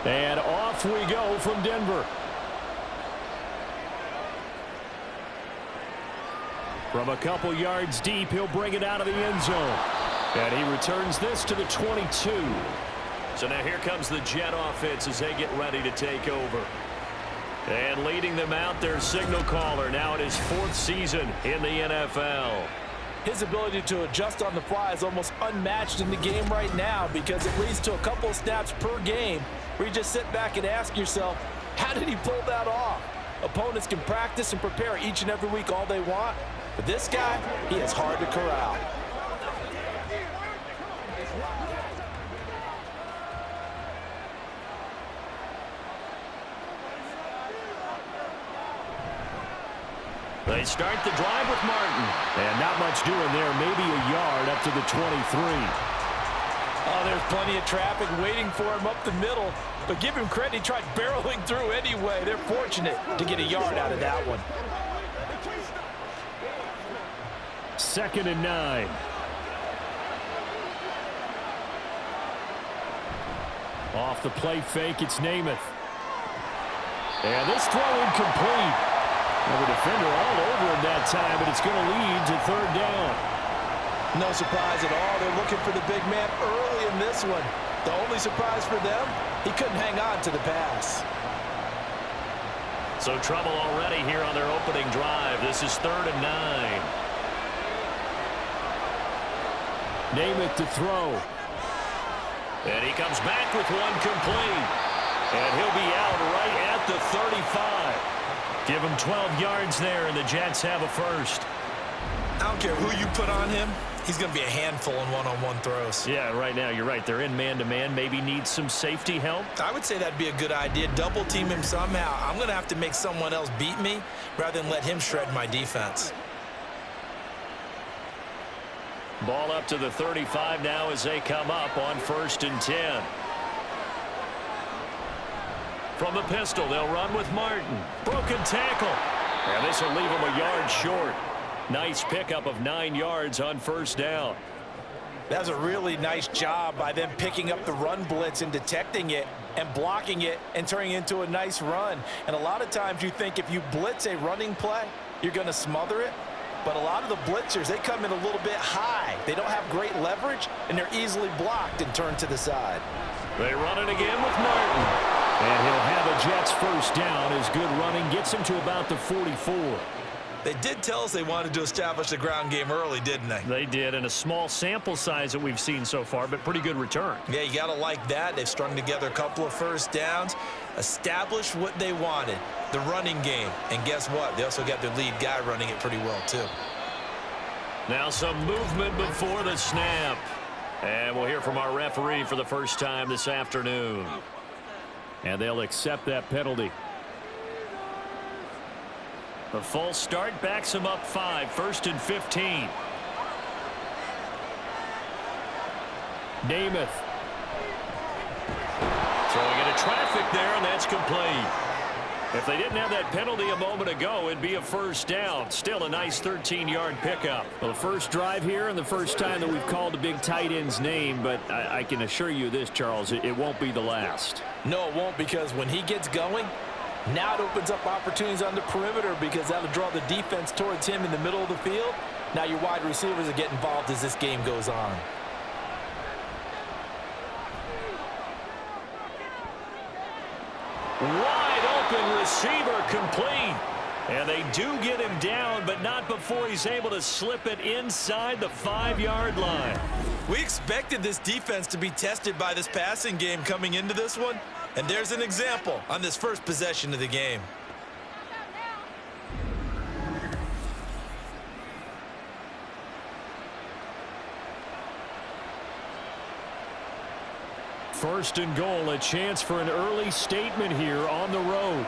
And off we go from Denver. From a couple yards deep, he'll bring it out of the end zone. And he returns this to the 22. So now here comes the Jet offense as they get ready to take over. And leading them out, their signal caller, now in his 4th season in the NFL. His ability to adjust on the fly is almost unmatched in the game right now because it leads to a couple of snaps per game where you just sit back and ask yourself, how did he pull that off? Opponents can practice and prepare each and every week all they want, but this guy, he is hard to corral. They start the drive with Martin. And not much doing there. Maybe a yard up to the 23. Oh, there's plenty of traffic waiting for him up the middle. But give him credit, he tried barreling through anyway. They're fortunate to get a yard out of that one. 2nd and 9. Off the play fake, it's Namath. And this throw incomplete. Well, the defender all over him that time, but it's going to lead to 3rd down. No surprise at all. They're looking for the big man early in this one. The only surprise for them, he couldn't hang on to the pass. So trouble already here on their opening drive. This is 3rd and 9. Namath to throw. And he comes back with one complete. And he'll be out right at the 35. Give him 12 yards there, and the Jets have a first. I don't care who you put on him. He's going to be a handful in one-on-one throws. Yeah, right now, you're right. They're in man-to-man. Maybe needs some safety help. I would say that'd be a good idea. Double team him somehow. I'm going to have to make someone else beat me rather than let him shred my defense. Ball up to the 35 now as they come up on 1st and 10. From the pistol, they'll run with Martin. Broken tackle. And this will leave him a yard short. Nice pickup of 9 yards on 1st down. That's a really nice job by them picking up the run blitz and detecting it and blocking it and turning it into a nice run. And a lot of times you think if you blitz a running play, you're going to smother it. But a lot of the blitzers, they come in a little bit high. They don't have great leverage, and they're easily blocked and turned to the side. They run it again with Martin. And he'll have a Jets 1st down as good running gets him to about the 44. They did tell us they wanted to establish the ground game early, didn't they? They did, and a small sample size that we've seen so far, but pretty good return. Yeah, you got to like that. They've strung together a couple of 1st downs, established what they wanted, the running game. And guess what? They also got their lead guy running it pretty well, too. Now some movement before the snap. And we'll hear from our referee for the first time this afternoon. And they'll accept that penalty. The false start backs him up 5, 1st and 15. Namath. Throwing into traffic there, and that's complete. If they didn't have that penalty a moment ago, it'd be a 1st down. Still a nice 13-yard pickup. Well, the first drive here and the first time that we've called a big tight end's name, but I can assure you this, Charles, it won't be the last. No, it won't, because when he gets going, now it opens up opportunities on the perimeter because that'll draw the defense towards him in the middle of the field. Now your wide receivers will get involved as this game goes on. Wide open receiver complete. And they do get him down, but not before he's able to slip it inside the 5-yard line. We expected this defense to be tested by this passing game coming into this one. And there's an example on this first possession of the game. First and goal, a chance for an early statement here on the road.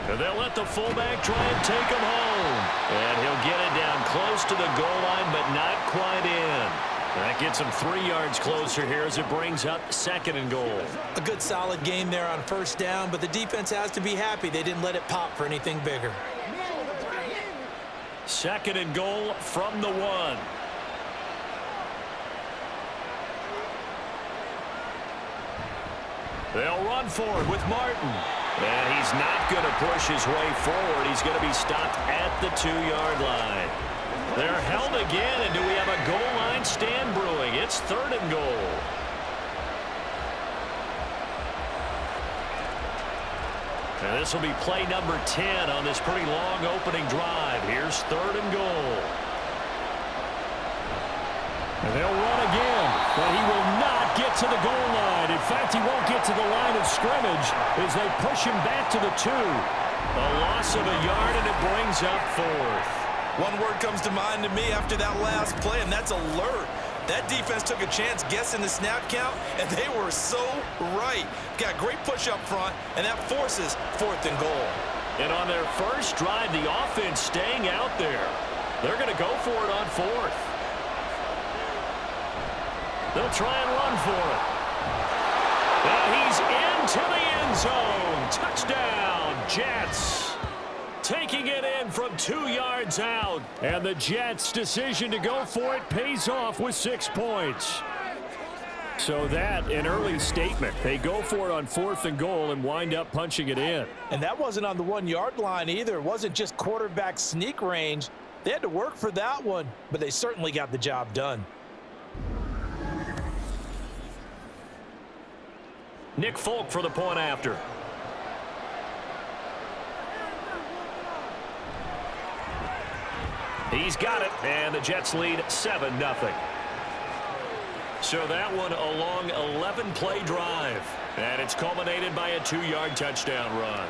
And they'll let the fullback try and take him home. And he'll get it down close to the goal line, but not quite in. That gets him 3 yards closer here as it brings up 2nd and goal. A good solid game there on 1st down, but the defense has to be happy they didn't let it pop for anything bigger. 2nd and goal from the 1. They'll run for it with Martin. And he's not going to push his way forward. He's going to be stopped at the 2-yard line. They're held again, and do we have a goal line stand brewing? It's 3rd and goal. And this will be play number 10 on this pretty long opening drive. Here's 3rd and goal. And they'll run again, but he will not get to the goal line. In fact, he won't get to the line of scrimmage as they push him back to the 2. A loss of a yard, and it brings up 4th. One word comes to mind to me after that last play, and that's alert. That defense took a chance guessing the snap count, and they were so right. Got great push up front, and that forces 4th and goal. And on their first drive, the offense staying out there. They're going to go for it on 4th. They'll try and run for it. And he's into the end zone. Touchdown, Jets. Taking it in from 2 yards out. And the Jets' decision to go for it pays off with 6 points. So that, an early statement. They go for it on 4th and goal and wind up punching it in. And that wasn't on the 1-yard line either. It wasn't just quarterback sneak range. They had to work for that one, but they certainly got the job done. Nick Folk for the point after. He's got it, and the Jets lead 7-0. So that one a long 11-play drive, and it's culminated by a 2-yard touchdown run.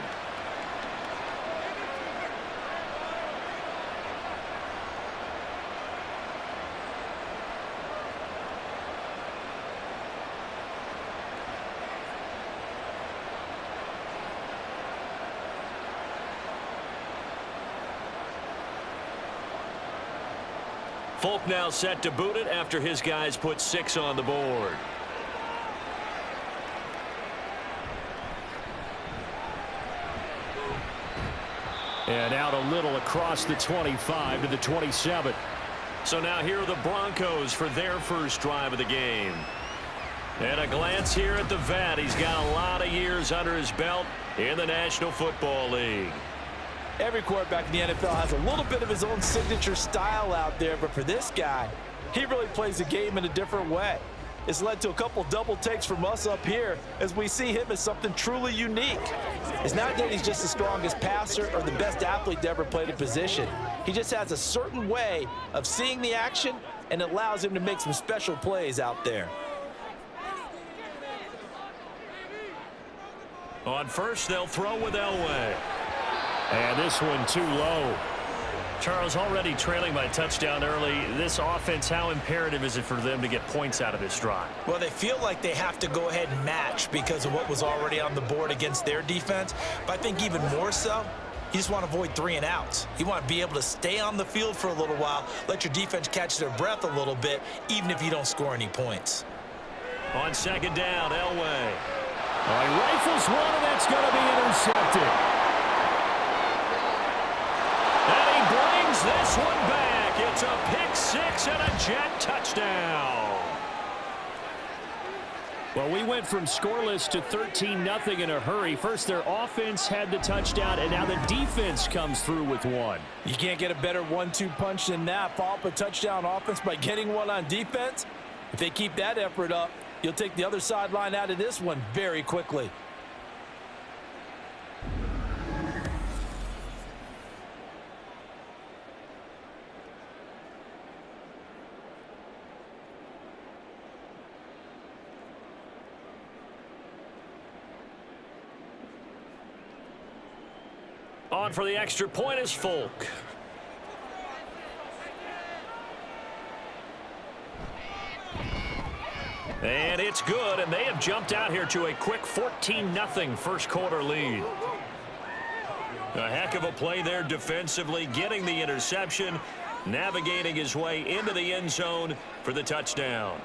Folk now set to boot it after his guys put 6 on the board. And out a little across the 25 to the 27. So now here are the Broncos for their first drive of the game. And a glance here at the vet. He's got a lot of years under his belt in the National Football League. Every quarterback in the NFL has a little bit of his own signature style out there, but for this guy, he really plays the game in a different way. It's led to a couple double takes from us up here as we see him as something truly unique. It's not that he's just the strongest passer or the best athlete to ever play the position. He just has a certain way of seeing the action, and it allows him to make some special plays out there. On first, they'll throw with Elway. And this one too low. Charles, already trailing by a touchdown early. This offense, how imperative is it for them to get points out of this drive? Well, they feel like they have to go ahead and match because of what was already on the board against their defense. But I think even more so, you just want to avoid 3 and outs. You want to be able to stay on the field for a little while, let your defense catch their breath a little bit, even if you don't score any points. On second down, Elway. He rifles one, and that's going to be intercepted. This one back. It's a pick 6 and a Jet touchdown. Well, we went from scoreless to 13-0 in a hurry. First, their offense had the touchdown, and now the defense comes through with one. You can't get a better 1-2 punch than that. Follow up a touchdown offense by getting one on defense. If they keep that effort up, you'll take the other sideline out of this one very quickly. On for the extra point is Folk. And it's good, and they have jumped out here to a quick 14-0 first quarter lead. A heck of a play there defensively, getting the interception, navigating his way into the end zone for the touchdown.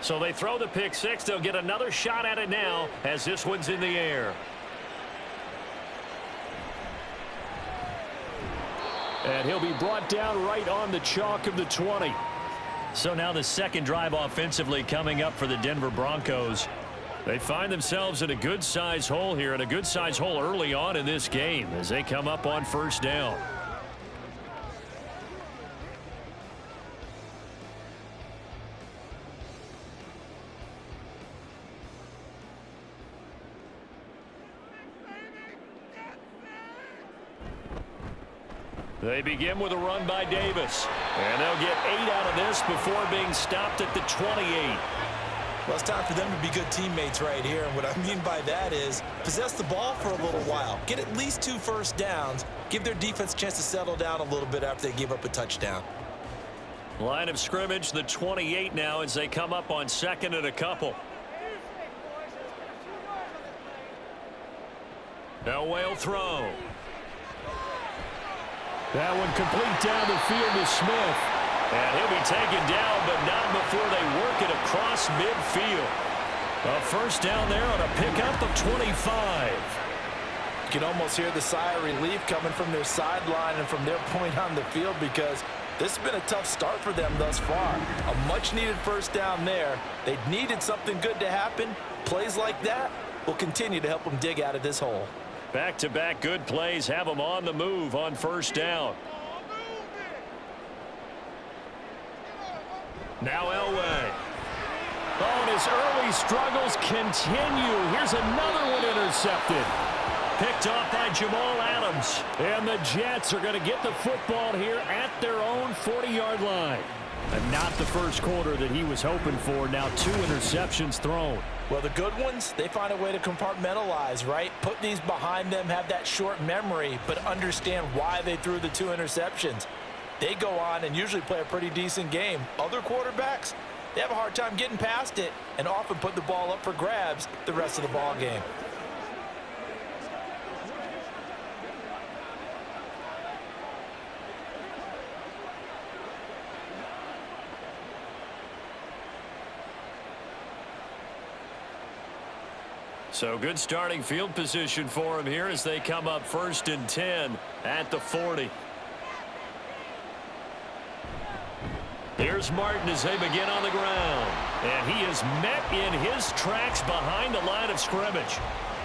So they throw the pick six. They'll get another shot at it now as this one's in the air. And he'll be brought down right on the chalk of the 20. So now the second drive offensively coming up for the Denver Broncos. They find themselves in a good-sized hole here, and a good-sized hole early on in this game as they come up on first down. They begin with a run by Davis. And they'll get 8 out of this before being stopped at the 28. Well, it's time for them to be good teammates right here. And what I mean by that is possess the ball for a little while. Get at least 2 first downs. Give their defense a chance to settle down a little bit after they give up a touchdown. Line of scrimmage, the 28 now as they come up on second and a couple. Elway throw. That one complete down the field to Smith. And he'll be taken down, but not before they work it across midfield. A first down there on a pickup of 25. You can almost hear the sigh of relief coming from their sideline and from their point on the field, because this has been a tough start for them thus far. A much-needed first down there. They needed something good to happen. Plays like that will continue to help them dig out of this hole. Back-to-back good plays have them on the move on first down. Now Elway. Oh, and his early struggles continue. Here's another one intercepted. Picked off by Jamal Adams. And the Jets are going to get the football here at their own 40-yard line. And not the first quarter that he was hoping for. Now 2 interceptions thrown. Well, the good ones, they find a way to compartmentalize, right? Put these behind them, have that short memory, but understand why they threw the 2 interceptions. They go on and usually play a pretty decent game. Other quarterbacks, they have a hard time getting past it and often put the ball up for grabs the rest of the ball game. So good starting field position for him here as they come up 1st and 10 at the 40. Here's Martin as they begin on the ground. And he is met in his tracks behind the line of scrimmage.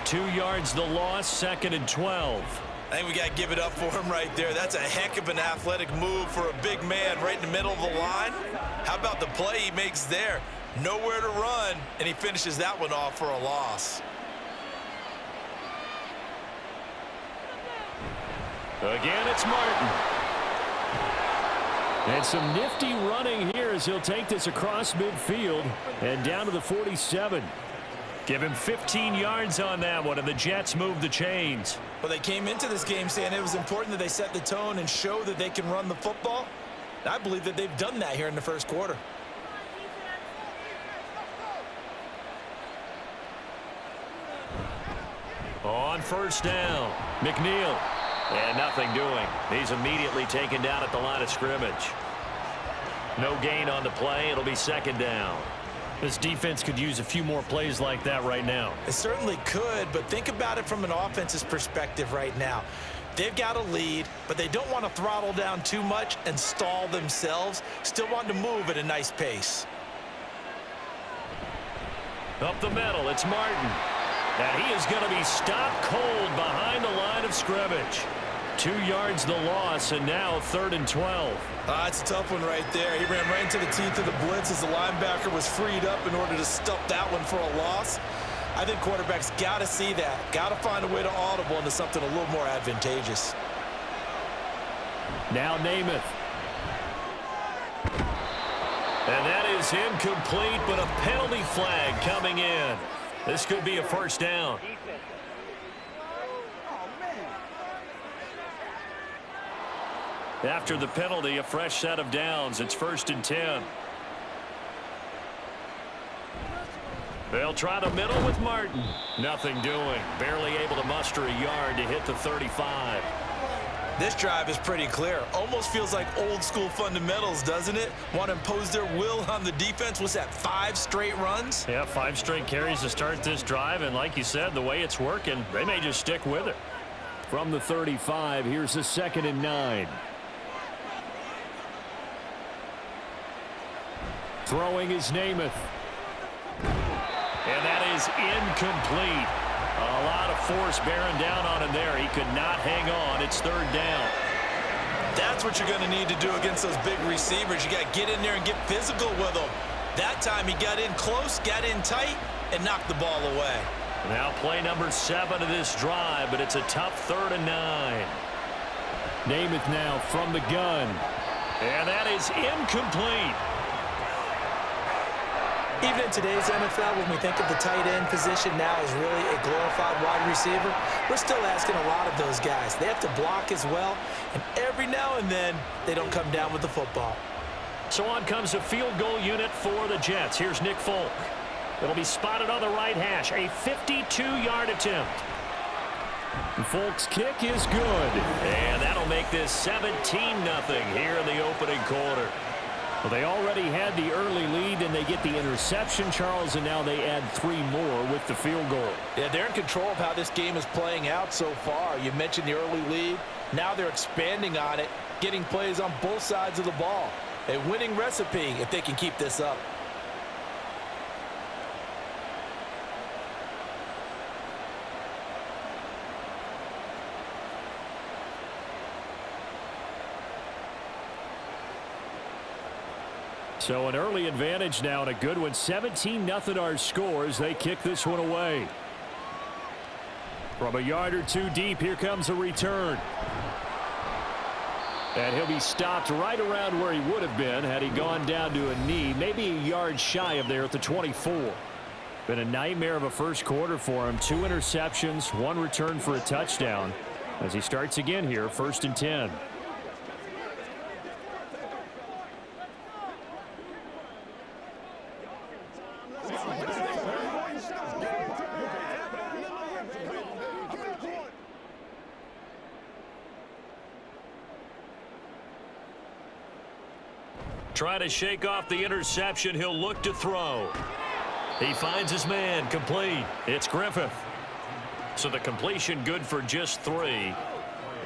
2 yards the loss, 2nd and 12. I think we got to give it up for him right there. That's a heck of an athletic move for a big man right in the middle of the line. How about the play he makes there? Nowhere to run, and he finishes that one off for a loss. Again, it's Martin. And some nifty running here as he'll take this across midfield and down to the 47. Give him 15 yards on that one, and the Jets move the chains. Well, they came into this game saying it was important that they set the tone and show that they can run the football. And I believe that they've done that here in the first quarter. On first down, McNeil. And nothing doing. He's immediately taken down at the line of scrimmage. No gain on the play. It'll be 2nd down. This defense could use a few more plays like that right now. It certainly could, but think about it from an offense's perspective right now. They've got a lead, but they don't want to throttle down too much and stall themselves. Still want to move at a nice pace. Up the middle, it's Martin. And he is going to be stopped cold behind the line of scrimmage. 2 yards the loss, and now 3rd and 12. It's a tough one right there. He ran right into the teeth of the blitz as the linebacker was freed up in order to stuff that one for a loss. I think quarterbacks got to see that. Got to find a way to audible into something a little more advantageous. Now Namath. And that is incomplete, but a penalty flag coming in. This could be a first down. After the penalty, a fresh set of downs. It's 1st and 10. They'll try the middle with Martin. Nothing doing. Barely able to muster a yard to hit the 35. This drive is pretty clear. Almost feels like old school fundamentals, doesn't it? Want to impose their will on the defense. What's that, 5 straight runs? Yeah, 5 straight carries to start this drive. And like you said, the way it's working, they may just stick with it. From the 35, here's a 2nd and 9. Throwing is Namath. And that is incomplete. A lot of force bearing down on him there. He could not hang on. It's 3rd down. That's what you're going to need to do against those big receivers. You got to get in there and get physical with them. That time he got in close, got in tight, and knocked the ball away. Now play number 7 of this drive, but it's a tough 3rd and 9. Namath now from the gun. And that is incomplete. Even in today's NFL, when we think of the tight end position now as really a glorified wide receiver, we're still asking a lot of those guys. They have to block as well, and every now and then, they don't come down with the football. So on comes a field goal unit for the Jets. Here's Nick Folk. It'll be spotted on the right hash, a 52-yard attempt. Folk's kick is good, and that'll make this 17-0 here in the opening quarter. Well, they already had the early lead, and they get the interception, Charles, and now they add 3 more with the field goal. Yeah, they're in control of how this game is playing out so far. You mentioned the early lead. Now they're expanding on it, getting plays on both sides of the ball. A winning recipe if they can keep this up. So an early advantage now and a good one. 17-0 our scores. They kick this one away. From a yard or 2 deep, here comes a return. And he'll be stopped right around where he would have been had he gone down to a knee, maybe a yard shy of there at the 24. Been a nightmare of a first quarter for him. 2 interceptions, 1 return for a touchdown. As he starts again here, 1st and 10. Try to shake off the interception. He'll look to throw. He finds his man. Complete. It's Griffith. So the completion good for just 3.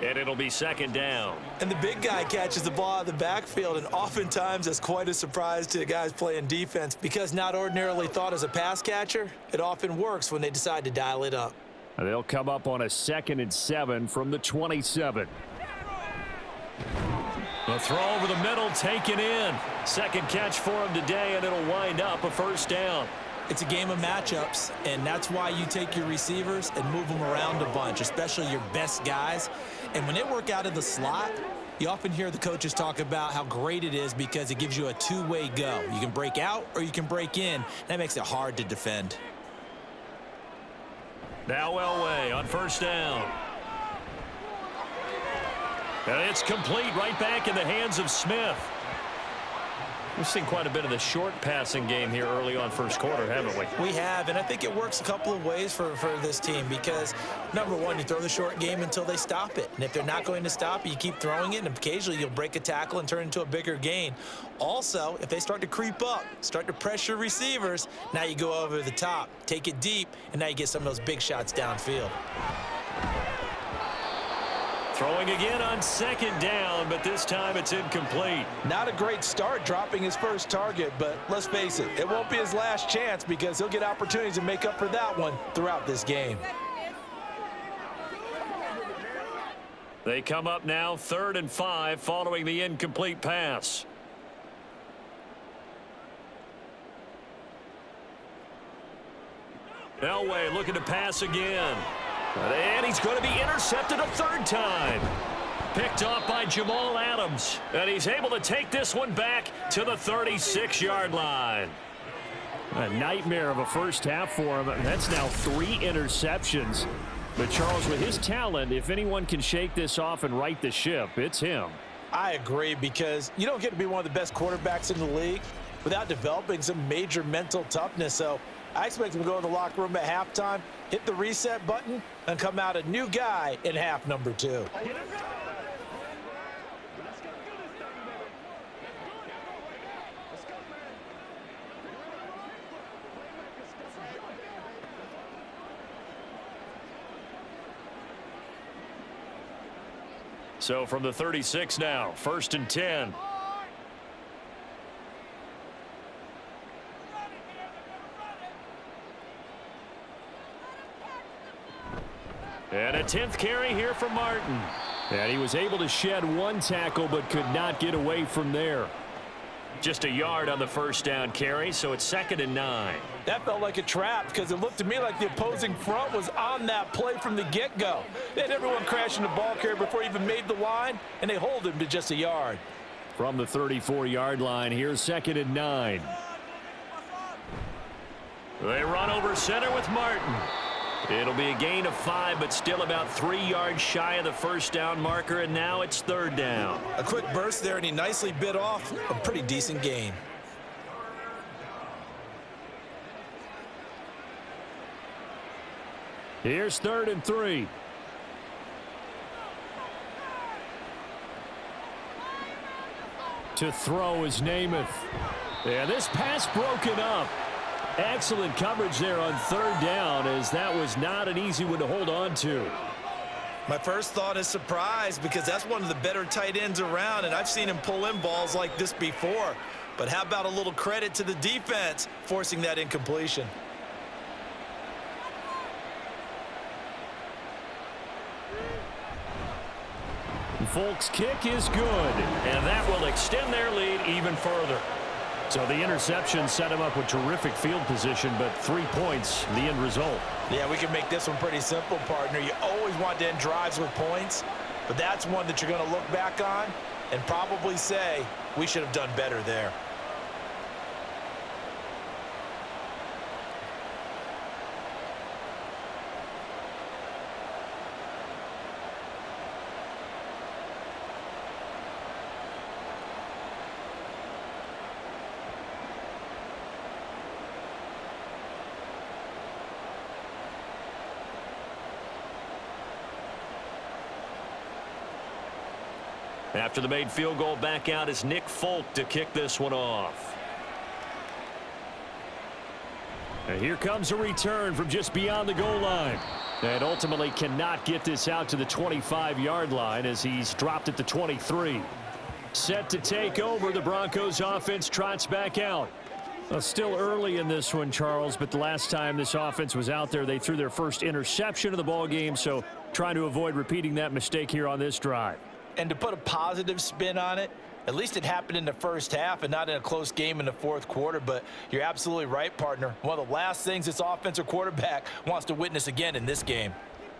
And it'll be 2nd down. And the big guy catches the ball out of the backfield, and oftentimes that's quite a surprise to the guys playing defense because not ordinarily thought as a pass catcher, it often works when they decide to dial it up. They'll come up on a 2nd and 7 from the 27. A throw over the middle, taken in. 2nd catch for him today, and it'll wind up a 1st down. It's a game of matchups, and that's why you take your receivers and move them around a bunch, especially your best guys. And when they work out of the slot, you often hear the coaches talk about how great it is because it gives you a 2-way go. You can break out or you can break in. That makes it hard to defend. Now Elway on 1st down. And it's complete right back in the hands of Smith. We've seen quite a bit of the short passing game here early on first quarter, haven't we? We have, and I think it works a couple of ways for this team because, number one, you throw the short game until they stop it. And if they're not going to stop it, you keep throwing it, and occasionally you'll break a tackle and turn it into a bigger gain. Also, if they start to creep up, start to pressure receivers, now you go over the top, take it deep, and now you get some of those big shots downfield. Throwing again on 2nd down, but this time it's incomplete. Not a great start dropping his first target, but let's face it, it won't be his last chance because he'll get opportunities to make up for that one throughout this game. They come up now 3rd and 5 following the incomplete pass. Elway looking to pass again. And he's going to be intercepted a 3rd time. Picked off by Jamal Adams. And he's able to take this one back to the 36-yard line. A nightmare of a first half for him. That's now 3 interceptions. But Charles, with his talent, if anyone can shake this off and right the ship, it's him. I agree because you don't get to be one of the best quarterbacks in the league without developing some major mental toughness. So I expect him to go in the locker room at halftime, hit the reset button, and come out a new guy in half number 2. So from the 36 now, 1st and 10. And a 10th carry here for Martin. And he was able to shed one tackle but could not get away from there. Just a yard on the first down carry, so it's 2nd and 9. That felt like a trap because it looked to me like the opposing front was on that play from the get-go. They had everyone crashing the ball carrier before he even made the line, and they hold him to just a yard. From the 34-yard line, here's 2nd and 9. They run over center with Martin. It'll be a gain of 5, but still about 3 yards shy of the first down marker, and now it's 3rd down. A quick burst there, and he nicely bit off a pretty decent gain. Here's 3rd and 3. To throw is Namath. Yeah, this pass broken up. Excellent coverage there on 3rd down, as that was not an easy one to hold on to. My first thought is surprise, because that's one of the better tight ends around, and I've seen him pull in balls like this before. But how about a little credit to the defense forcing that incompletion? Folk's kick is good, and that will extend their lead even further. So the interception set him up with terrific field position, but 3 points, the end result. Yeah, we can make this one pretty simple, partner. You always want to end drives with points, but that's one that you're going to look back on and probably say, we should have done better there. After the made field goal, back out is Nick Folk to kick this one off. And here comes a return from just beyond the goal line. And ultimately cannot get this out to the 25-yard line as he's dropped at the 23. Set to take over, the Broncos offense trots back out. Still early in this one, Charles, but the last time this offense was out there, they threw their first interception of the ball game, so trying to avoid repeating that mistake here on this drive. And to put a positive spin on it, at least it happened in the first half and not in a close game in the fourth quarter. But you're absolutely right, partner. One of the last things this offensive quarterback wants to witness again in this game.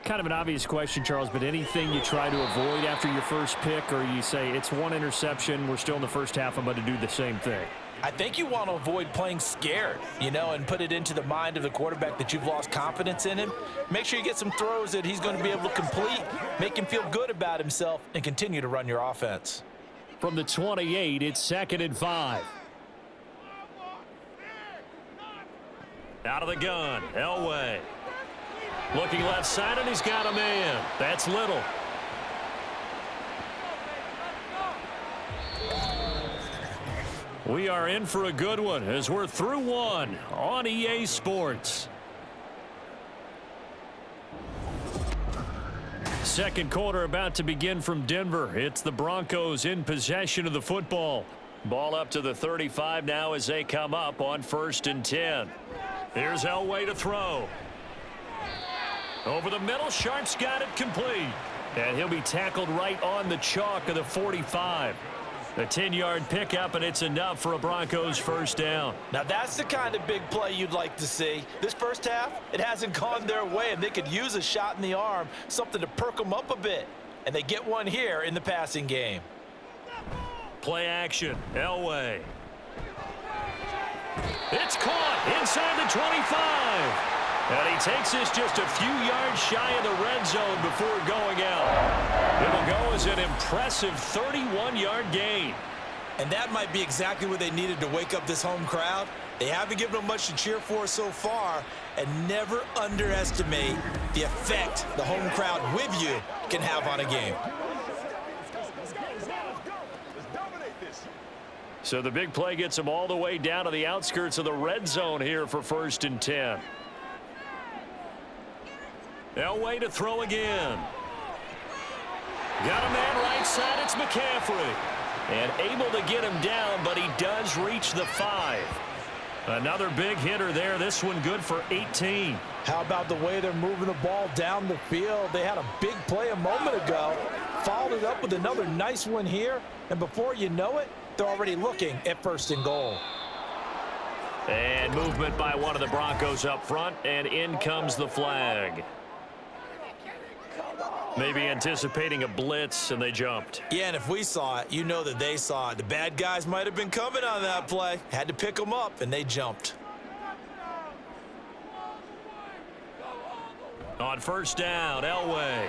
Kind of an obvious question, Charles, but anything you try to avoid after your first pick, or you say it's one interception, we're still in the first half, I'm going to do the same thing? I think you want to avoid playing scared, and put it into the mind of the quarterback that you've lost confidence in him. Make sure you get some throws that he's going to be able to complete, make him feel good about himself, and continue to run your offense. From the 28, it's 2nd and 5. Out of the gun, Elway. Looking left side, and he's got a man. That's Little. We are in for a good one as we're through one on EA Sports. Second quarter about to begin from Denver. It's the Broncos in possession of the football. Ball up to the 35 now as they come up on 1st and 10. Here's Elway to throw. Over the middle, Sharp's got it complete. And he'll be tackled right on the chalk of the 45. A 10-yard pickup, and it's enough for a Broncos first down. Now, that's the kind of big play you'd like to see. This first half, it hasn't gone their way, and they could use a shot in the arm, something to perk them up a bit. And they get one here in the passing game. Play action, Elway. It's caught inside the 25. And he takes this just a few yards shy of the red zone before going out. It'll go as an impressive 31-yard gain. And that might be exactly what they needed to wake up this home crowd. They haven't given them much to cheer for so far, and never underestimate the effect the home crowd with you can have on a game. So the big play gets them all the way down to the outskirts of the red zone here for 1st and 10. Elway to throw again. Got a man right right side, it's McCaffrey. And able to get him down, but he does reach the 5. Another big hitter there. This one good for 18. How about the way they're moving the ball down the field? They had a big play a moment ago, followed it up with another nice one here, and before you know it, they're already looking at 1st and goal. And movement by one of the Broncos up front, and in comes the flag. Maybe anticipating a blitz, and they jumped. Yeah, and if we saw it, you know that they saw it. The bad guys might have been coming on that play. Had to pick them up, and they jumped. On 1st down, Elway.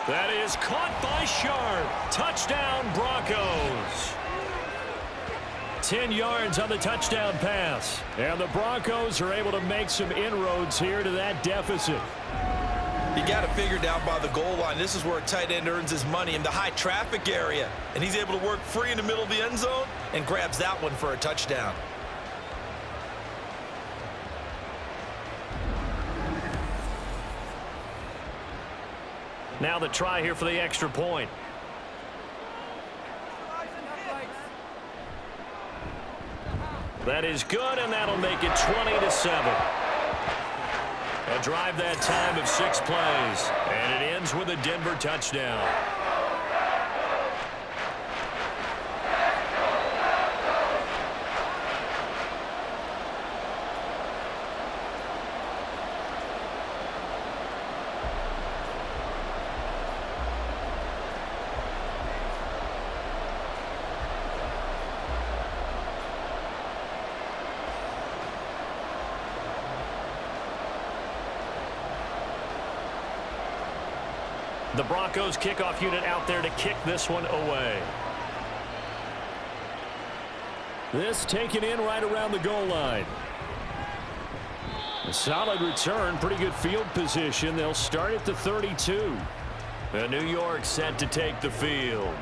That is caught by Sharp. Touchdown, Broncos. 10 yards on the touchdown pass. And the Broncos are able to make some inroads here to that deficit. You got to figure down by the goal line. This is where a tight end earns his money, in the high traffic area. And he's able to work free in the middle of the end zone and grabs that one for a touchdown. Now the try here for the extra point. That is good, and that'll make it 20-7. A drive that time of 6 plays, and it ends with a Denver touchdown. The Broncos kickoff unit out there to kick this one away. This taken in right around the goal line. A solid return, pretty good field position. They'll start at the 32. And New York set to take the field.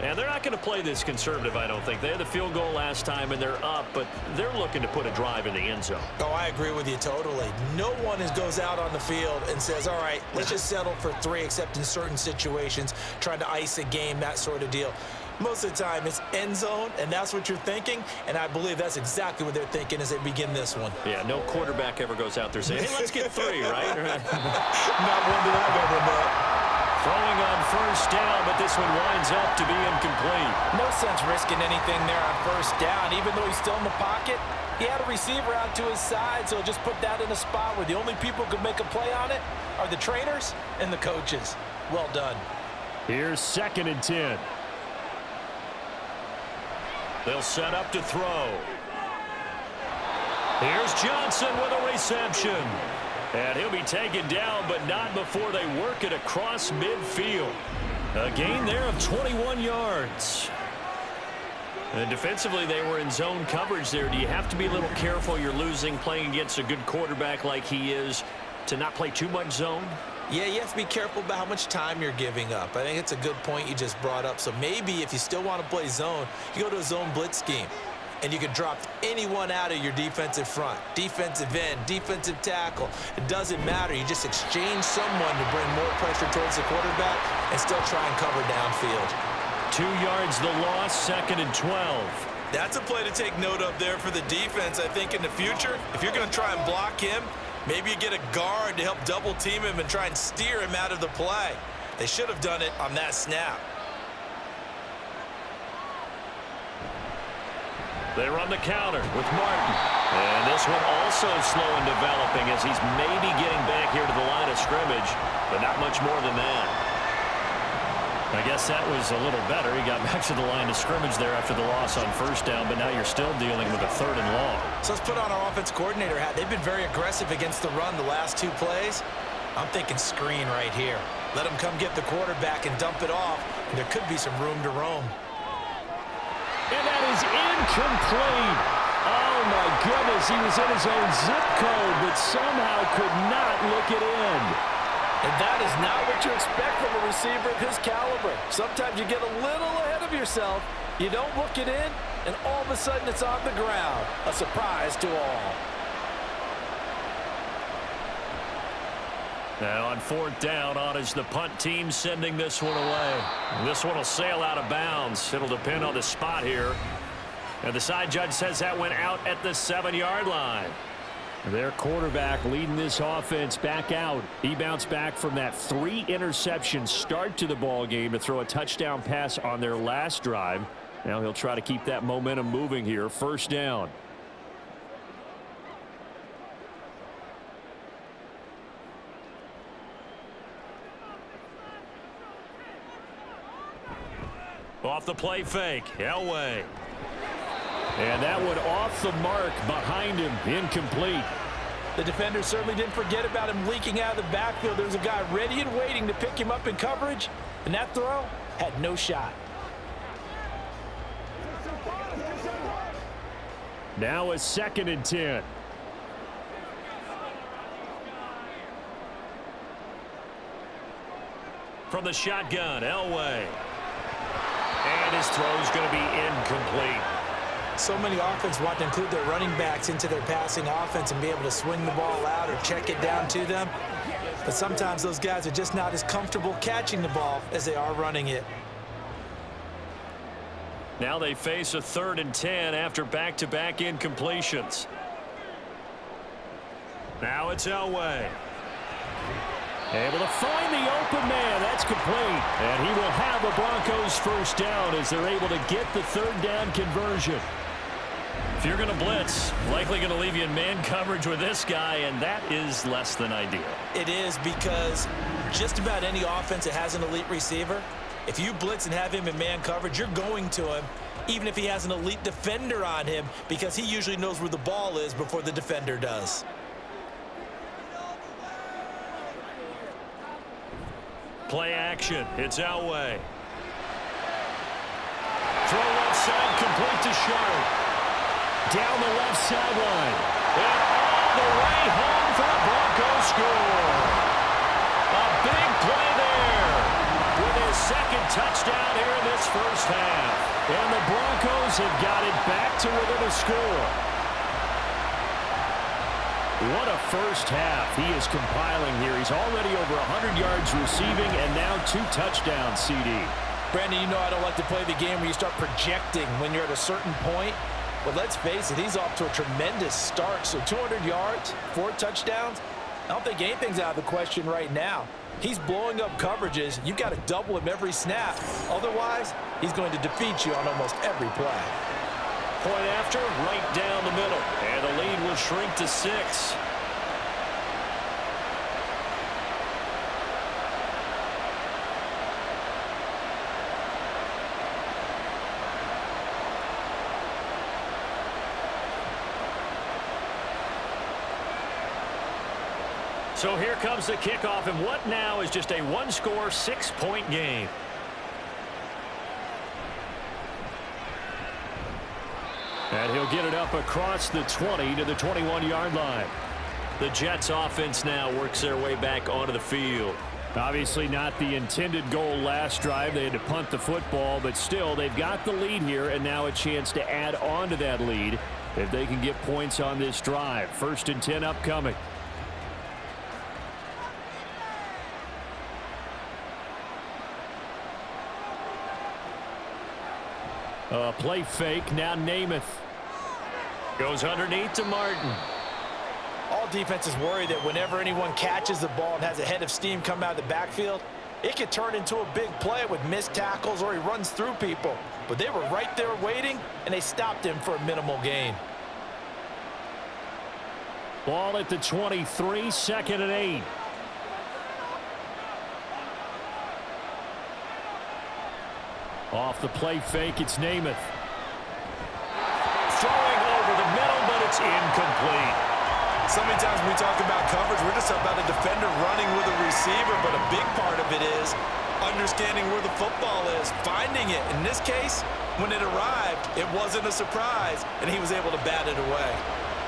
And they're not going to play this conservative, I don't think. They had the field goal last time, and they're up, but they're looking to put a drive in the end zone. Oh, I agree with you totally. No one goes out on the field and says, all right, let's just settle for 3, except in certain situations, trying to ice a game, that sort of deal. Most of the time, it's end zone, and that's what you're thinking, and I believe that's exactly what they're thinking as they begin this one. Yeah, no quarterback ever goes out there saying, hey, let's get 3, right? Not one that I've ever met. Throwing on 1st down, but this one winds up to be incomplete. No sense risking anything there on 1st down. Even though he's still in the pocket, he had a receiver out to his side, so just put that in a spot where the only people who can make a play on it are the trainers and the coaches. Well done. Here's 2nd and 10. They'll set up to throw. Here's Johnson with a reception. And he'll be taken down, but not before they work it across midfield. A gain there of 21 yards. And defensively, they were in zone coverage there. Do you have to be a little careful? You're losing, playing against a good quarterback like he is, to not play too much zone? Yeah, you have to be careful about how much time you're giving up. I think it's a good point you just brought up. So maybe if you still want to play zone, you go to a zone blitz scheme. And you can drop anyone out of your defensive front, defensive end, defensive tackle. It doesn't matter. You just exchange someone to bring more pressure towards the quarterback and still try and cover downfield. 2 yards the loss, 2nd and 12. That's a play to take note of there for the defense. I think in the future, if you're going to try and block him, maybe you get a guard to help double team him and try and steer him out of the play. They should have done it on that snap. They run the counter with Martin. And this one also slow in developing as he's maybe getting back here to the line of scrimmage, but not much more than that. I guess that was a little better. He got back to the line of scrimmage there after the loss on 1st down, but now you're still dealing with a 3rd and long. So let's put on our offense coordinator hat. They've been very aggressive against the run the last 2 plays. I'm thinking screen right here. Let him come get the quarterback and dump it off, and there could be some room to roam. And that is incomplete. Oh, my goodness. He was in his own zip code, but somehow could not look it in. And that is not what you expect from a receiver of his caliber. Sometimes you get a little ahead of yourself. You don't look it in, and all of a sudden it's on the ground. A surprise to all. Now on 4th down, on is the punt team sending this one away. This one will sail out of bounds. It'll depend on the spot here. And the side judge says that went out at the 7-yard line. Their quarterback leading this offense back out. He bounced back from that 3-interception start to the ball game to throw a touchdown pass on their last drive. Now he'll try to keep that momentum moving here. 1st down. Off the play fake. Elway. And that one off the mark behind him. Incomplete. The defender certainly didn't forget about him leaking out of the backfield. There was a guy ready and waiting to pick him up in coverage, and that throw had no shot. Now a 2nd and 10. From the shotgun, Elway. And his throw's going to be incomplete. So many offenses want to include their running backs into their passing offense and be able to swing the ball out or check it down to them. But sometimes those guys are just not as comfortable catching the ball as they are running it. Now they face a 3rd and 10 after back-to-back incompletions. Now it's Elway. Able to find the open man. That's complete. And he will have the Broncos 1st down as they're able to get the 3rd down conversion. If you're going to blitz, likely going to leave you in man coverage with this guy, and that is less than ideal. It is, because just about any offense that has an elite receiver, if you blitz and have him in man coverage, you're going to him, even if he has an elite defender on him, because he usually knows where the ball is before the defender does. Play action. It's Elway. Throw left side, complete to Sharp. Down the left sideline. And all the way home for the Broncos score. A big play there with his 2nd touchdown here in this 1st half. And the Broncos have got it back to within a score. What a 1st half he is compiling here. He's already over 100 yards receiving and now 2 touchdowns, CD. Brandon, you know I don't like to play the game where you start projecting when you're at a certain point. But let's face it, he's off to a tremendous start. So 200 yards, 4 touchdowns. I don't think anything's out of the question right now. He's blowing up coverages. You've got to double him every snap. Otherwise, he's going to defeat you on almost every play. Point after, right down the middle. And the lead will shrink to 6. So here comes the kickoff, and what now is just a 1-score, 6-point game. And he'll get it up across the 20 to the 21-yard line. The Jets offense now works their way back onto the field. Obviously not the intended goal last drive. They had to punt the football, but still they've got the lead here, and now a chance to add on to that lead if they can get points on this drive. 1st and 10 upcoming. Play fake, now Namath. Goes underneath to Martin. All defenses worry that whenever anyone catches the ball and has a head of steam come out of the backfield, it could turn into a big play with missed tackles or he runs through people. But they were right there waiting, and they stopped him for a minimal gain. Ball at the 23, 2nd and 8. Off the play fake, it's Namath. Throwing over the middle, but it's incomplete. So many times when we talk about coverage, we're just about a defender running with a receiver, but a big part of it is understanding where the football is, finding it. In this case, when it arrived, it wasn't a surprise, and he was able to bat it away.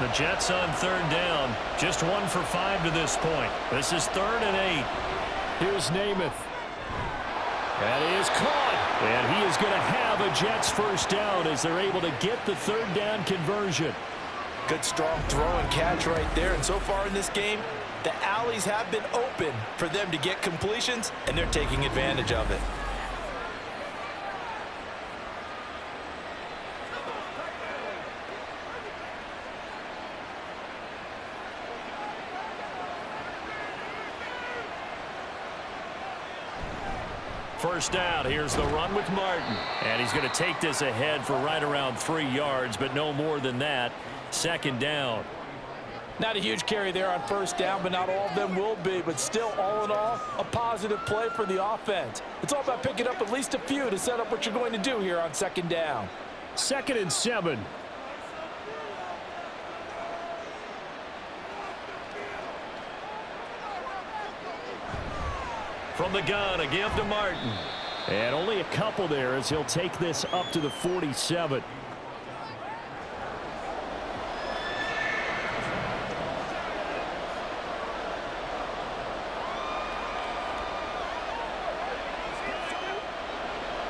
The Jets on 3rd down, just 1 for 5 to this point. This is 3rd and 8. Here's Namath. That is caught. And he is going to have a Jets 1st down as they're able to get the 3rd down conversion. Good strong throw and catch right there. And so far in this game, The alleys have been open for them to get completions, and they're taking advantage of it. First down, here's the run with Martin. And he's going to take this ahead for right around 3 yards, but no more than that. Second down. Not a huge carry there on first down, but not all of them will be. But still, all in all, a positive play for the offense. It's all about picking up at least a few to set up what you're going to do here on second down. 2nd and 7. From the gun, a give to Martin. And only a couple there as he'll take this up to the 47.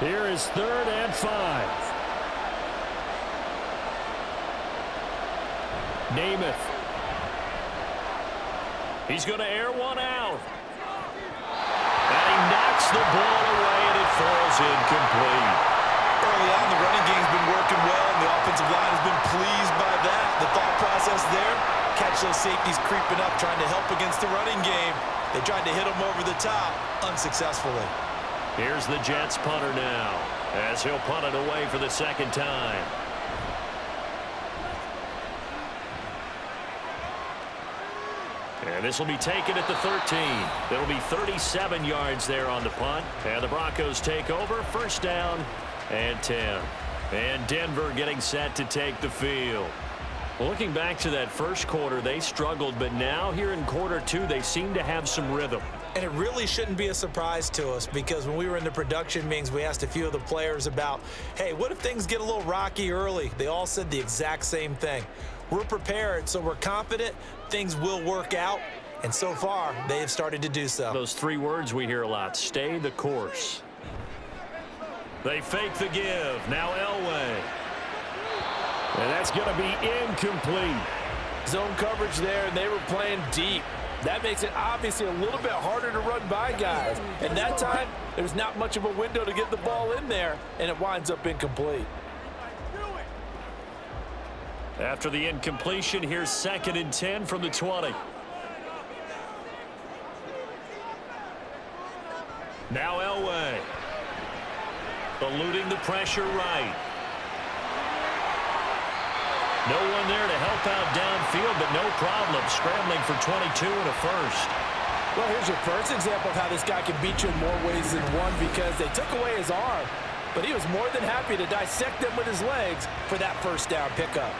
Here is 3rd and 5. Namath. He's going to air one out. And he knocks the ball away, and it falls incomplete. Early on, the running game's been working well, and the offensive line has been pleased by that. The thought process there, catch those safeties creeping up, trying to help against the running game. They tried to hit them over the top, unsuccessfully. Here's the Jets punter now, as he'll punt it away for the 2nd time. And this will be taken at the 13. It'll be 37 yards there on the punt. And the Broncos take over. First down and 10. And Denver getting set to take the field. Well, looking back to that first quarter, they struggled. But now here in quarter 2, they seem to have some rhythm. And it really shouldn't be a surprise to us, because when we were in the production meetings, we asked a few of the players about, hey, what if things get a little rocky early? They all said the exact same thing. We're prepared, so we're confident things will work out. And so far, they have started to do so. Those 3 words we hear a lot: stay the course. They fake the give. Now Elway. And that's going to be incomplete. Zone coverage there, and they were playing deep. That makes it obviously a little bit harder to run by guys. And that time, there's not much of a window to get the ball in there, and it winds up incomplete. After the incompletion, here's 2nd and 10 from the 20. Now Elway. Eluding the pressure right. No one there to help out downfield, but no problem. Scrambling for 22 and a first. Well, here's your first example of how this guy can beat you in more ways than one, because they took away his arm, but he was more than happy to dissect them with his legs for that first down pickup.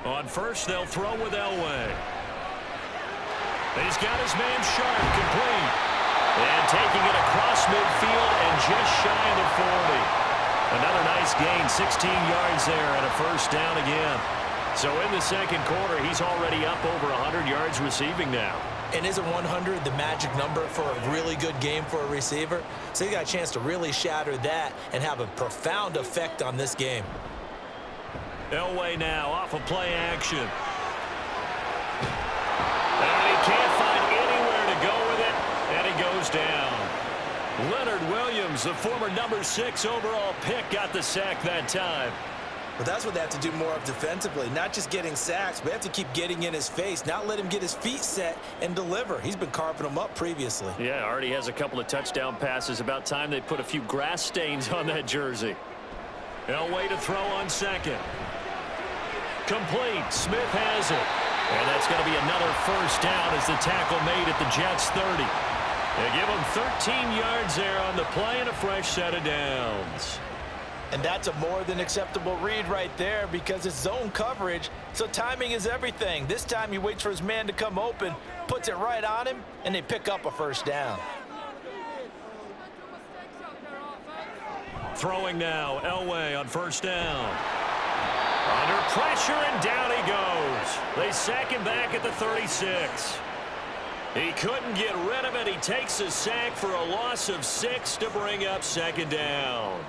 On first, they'll throw with Elway. He's got his man Sharp, complete. And taking it across midfield and just shy of the 40. Another nice gain, 16 yards there, and a first down again. So in the second quarter, he's already up over 100 yards receiving now. And isn't 100 the magic number for a really good game for a receiver? So you got a chance to really shatter that and have a profound effect on this game. Elway now off of play action. And he can't find anywhere to go with it, and he goes down. Leonard Williams, the former number 6 overall pick, got the sack that time. But that's what they have to do more of defensively, not just getting sacks, but they have to keep getting in his face, not let him get his feet set and deliver. He's been carving them up previously. Yeah, already has a couple of touchdown passes. About time they put a few grass stains on that jersey. Elway to throw on second. Complete. Smith has it. And that's going to be another first down as the tackle made at the Jets' 30. They give him 13 yards there on the play and a fresh set of downs. And that's a more than acceptable read right there, because it's zone coverage, so timing is everything. This time he waits for his man to come open, puts it right on him, and they pick up a first down. Throwing now, Elway on first down. Under pressure, and down he goes. They sack him back at the 36. He couldn't get rid of it. He takes a sack for a loss of 6 to bring up second down.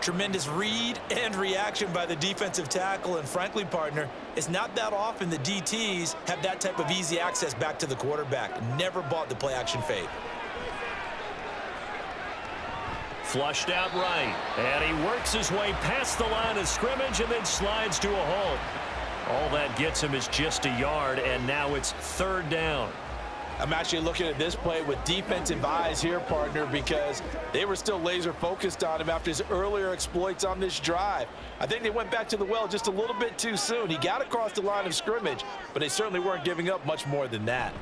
Tremendous read and reaction by the defensive tackle, and frankly, partner, it's not that often the DTs have that type of easy access back to the quarterback. Never bought the play-action fake. Flushed out right, and he works his way past the line of scrimmage and then slides to a halt. All that gets him is just a yard, and now it's third down. I'm actually looking at this play with defensive eyes here, partner, because they were still laser focused on him after his earlier exploits on this drive. I think they went back to the well just a little bit too soon. He got across the line of scrimmage, but they certainly weren't giving up much more than that.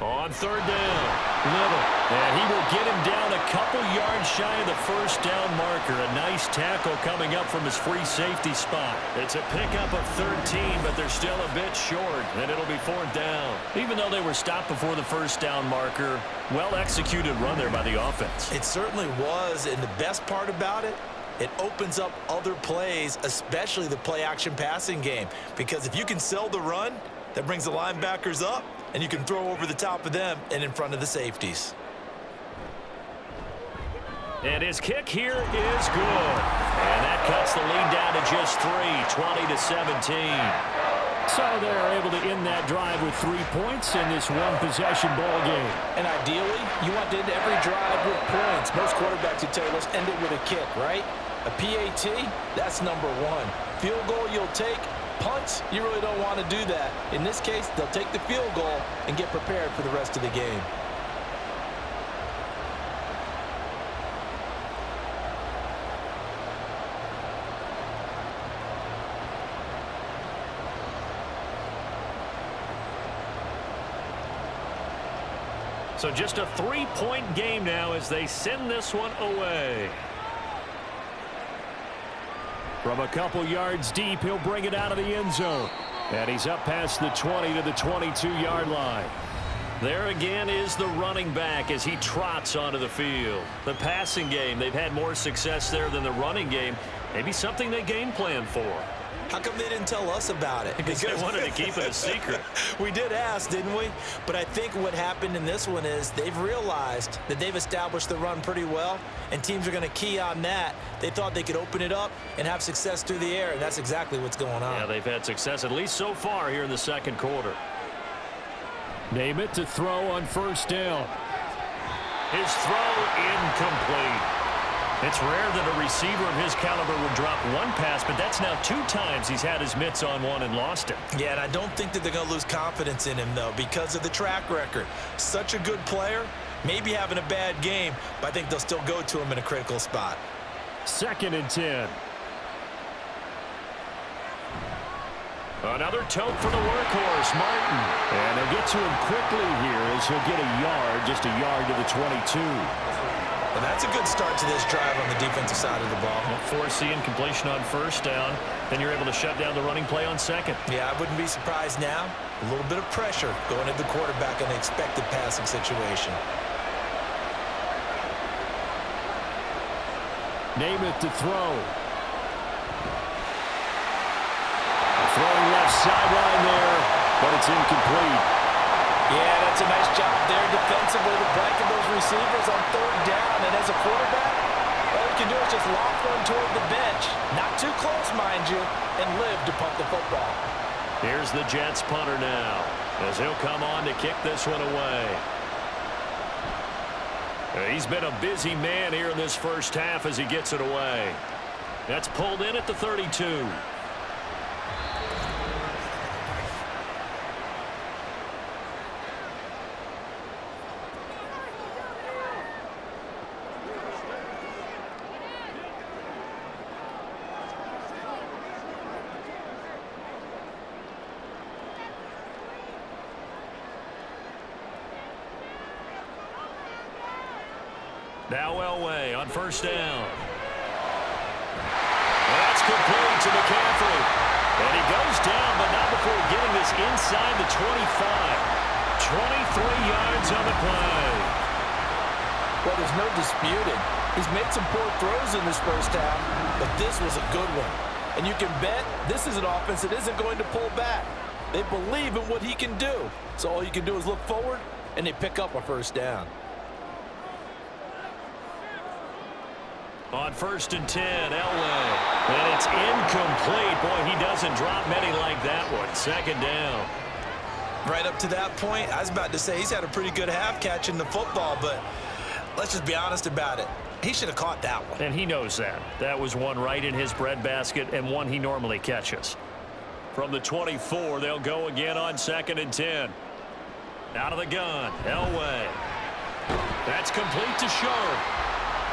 On third down, Little, and he will get him down a couple yards shy of the first down marker. A nice tackle coming up from his free safety spot. It's a pickup of 13, but they're still a bit short, and it'll be fourth down. Even though they were stopped before the first down marker, well-executed run there by the offense. It certainly was, and the best part about it, it opens up other plays, especially the play-action passing game, because if you can sell the run, that brings the linebackers up, and you can throw over the top of them and in front of the safeties. And his kick here is good. And that cuts the lead down to just 3, 20-17. So they're able to end that drive with 3 points in this one-possession ball game. And ideally, you want to end every drive with points. Most quarterbacks would tell you, let's end it with a kick, right? A PAT, that's number 1. Field goal you'll take. Punts, you really don't want to do that. In this case, they'll take the field goal and get prepared for the rest of the game. So just a 3-point game now as they send this one away. From a couple yards deep, he'll bring it out of the end zone. And he's up past the 20 to the 22-yard line. There again is the running back as he trots onto the field. The passing game, they've had more success there than the running game. Maybe something they game plan for. How come they didn't tell us about it? Because they wanted to keep it a secret. We did ask, didn't we? But I think what happened in this one is they've realized that they've established the run pretty well, and teams are going to key on that. They thought they could open it up and have success through the air, and that's exactly what's going on. Yeah, they've had success, at least so far here in the second quarter. Name it to throw on first down. His throw incomplete. It's rare that a receiver of his caliber would drop one pass, but that's now 2 times he's had his mitts on one and lost it. Yeah, and I don't think that they're going to lose confidence in him, though, because of the track record. Such a good player, maybe having a bad game, but I think they'll still go to him in a critical spot. 2nd and 10. Another tote for the workhorse, Martin. And they'll get to him quickly here as he'll get a yard, just a yard to the 22. And that's a good start to this drive on the defensive side of the ball. Forcing completion on first down. Then you're able to shut down the running play on second. Yeah, I wouldn't be surprised now. A little bit of pressure going at the quarterback in the expected passing situation. Name it to throw. Throwing left sideline there, but it's incomplete. Yeah, that's a nice job there defensively to blanket those receivers on third down. And as a quarterback, all you can do is just loft one toward the bench. Not too close, mind you, and live to punt the football. Here's the Jets punter now, as he'll come on to kick this one away. He's been a busy man here in this first half as he gets it away. That's pulled in at the 32. Now Elway on first down. That's complete to McCaffrey. And he goes down, but not before getting this inside the 25. 23 yards on the play. Well, there's no disputing. He's made some poor throws in this first half, but this was a good one. And you can bet this is an offense that isn't going to pull back. They believe in what he can do. So all you can do is look forward, and they pick up a first down. On 1st and 10, Elway. And it's incomplete. Boy, he doesn't drop many like that one. 2nd down. Right up to that point, I was about to say he's had a pretty good half catching the football, but let's just be honest about it. He should have caught that one. And he knows that. That was one right in his breadbasket and one he normally catches. From the 24, they'll go again on 2nd and 10. Out of the gun, Elway. That's complete to Sharp.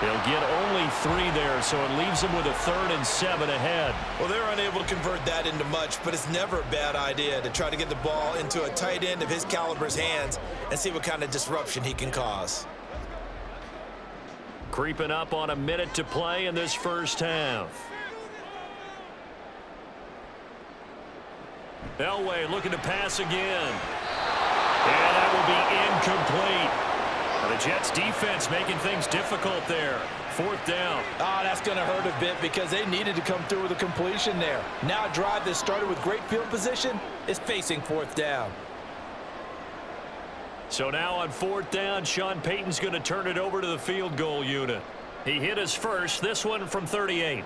They'll get only 3 there, so it leaves them with a 3rd and 7 ahead. Well, they're unable to convert that into much, but it's never a bad idea to try to get the ball into a tight end of his caliber's hands and see what kind of disruption he can cause. Creeping up on a minute to play in this first half. Elway looking to pass again. And that will be incomplete. The Jets defense making things difficult there. 4th down. Oh, that's going to hurt a bit because they needed to come through with a completion there. Now a drive that started with great field position is facing 4th down. So now on 4th down, Sean Payton's going to turn it over to the field goal unit. He hit his first, this one from 38.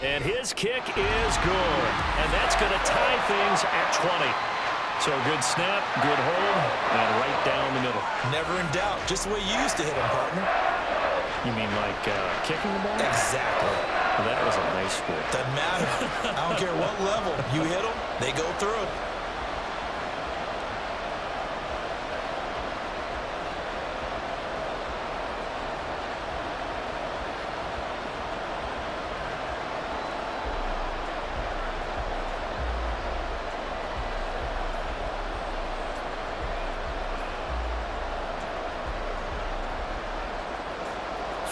And his kick is good. And that's going to tie things at 20. So good snap, good hold, and right down the middle. Never in doubt. Just the way you used to hit them, partner. You mean like kicking the ball? Exactly. Well, that was a nice score. Doesn't matter. I don't care what level. You hit them, they go through.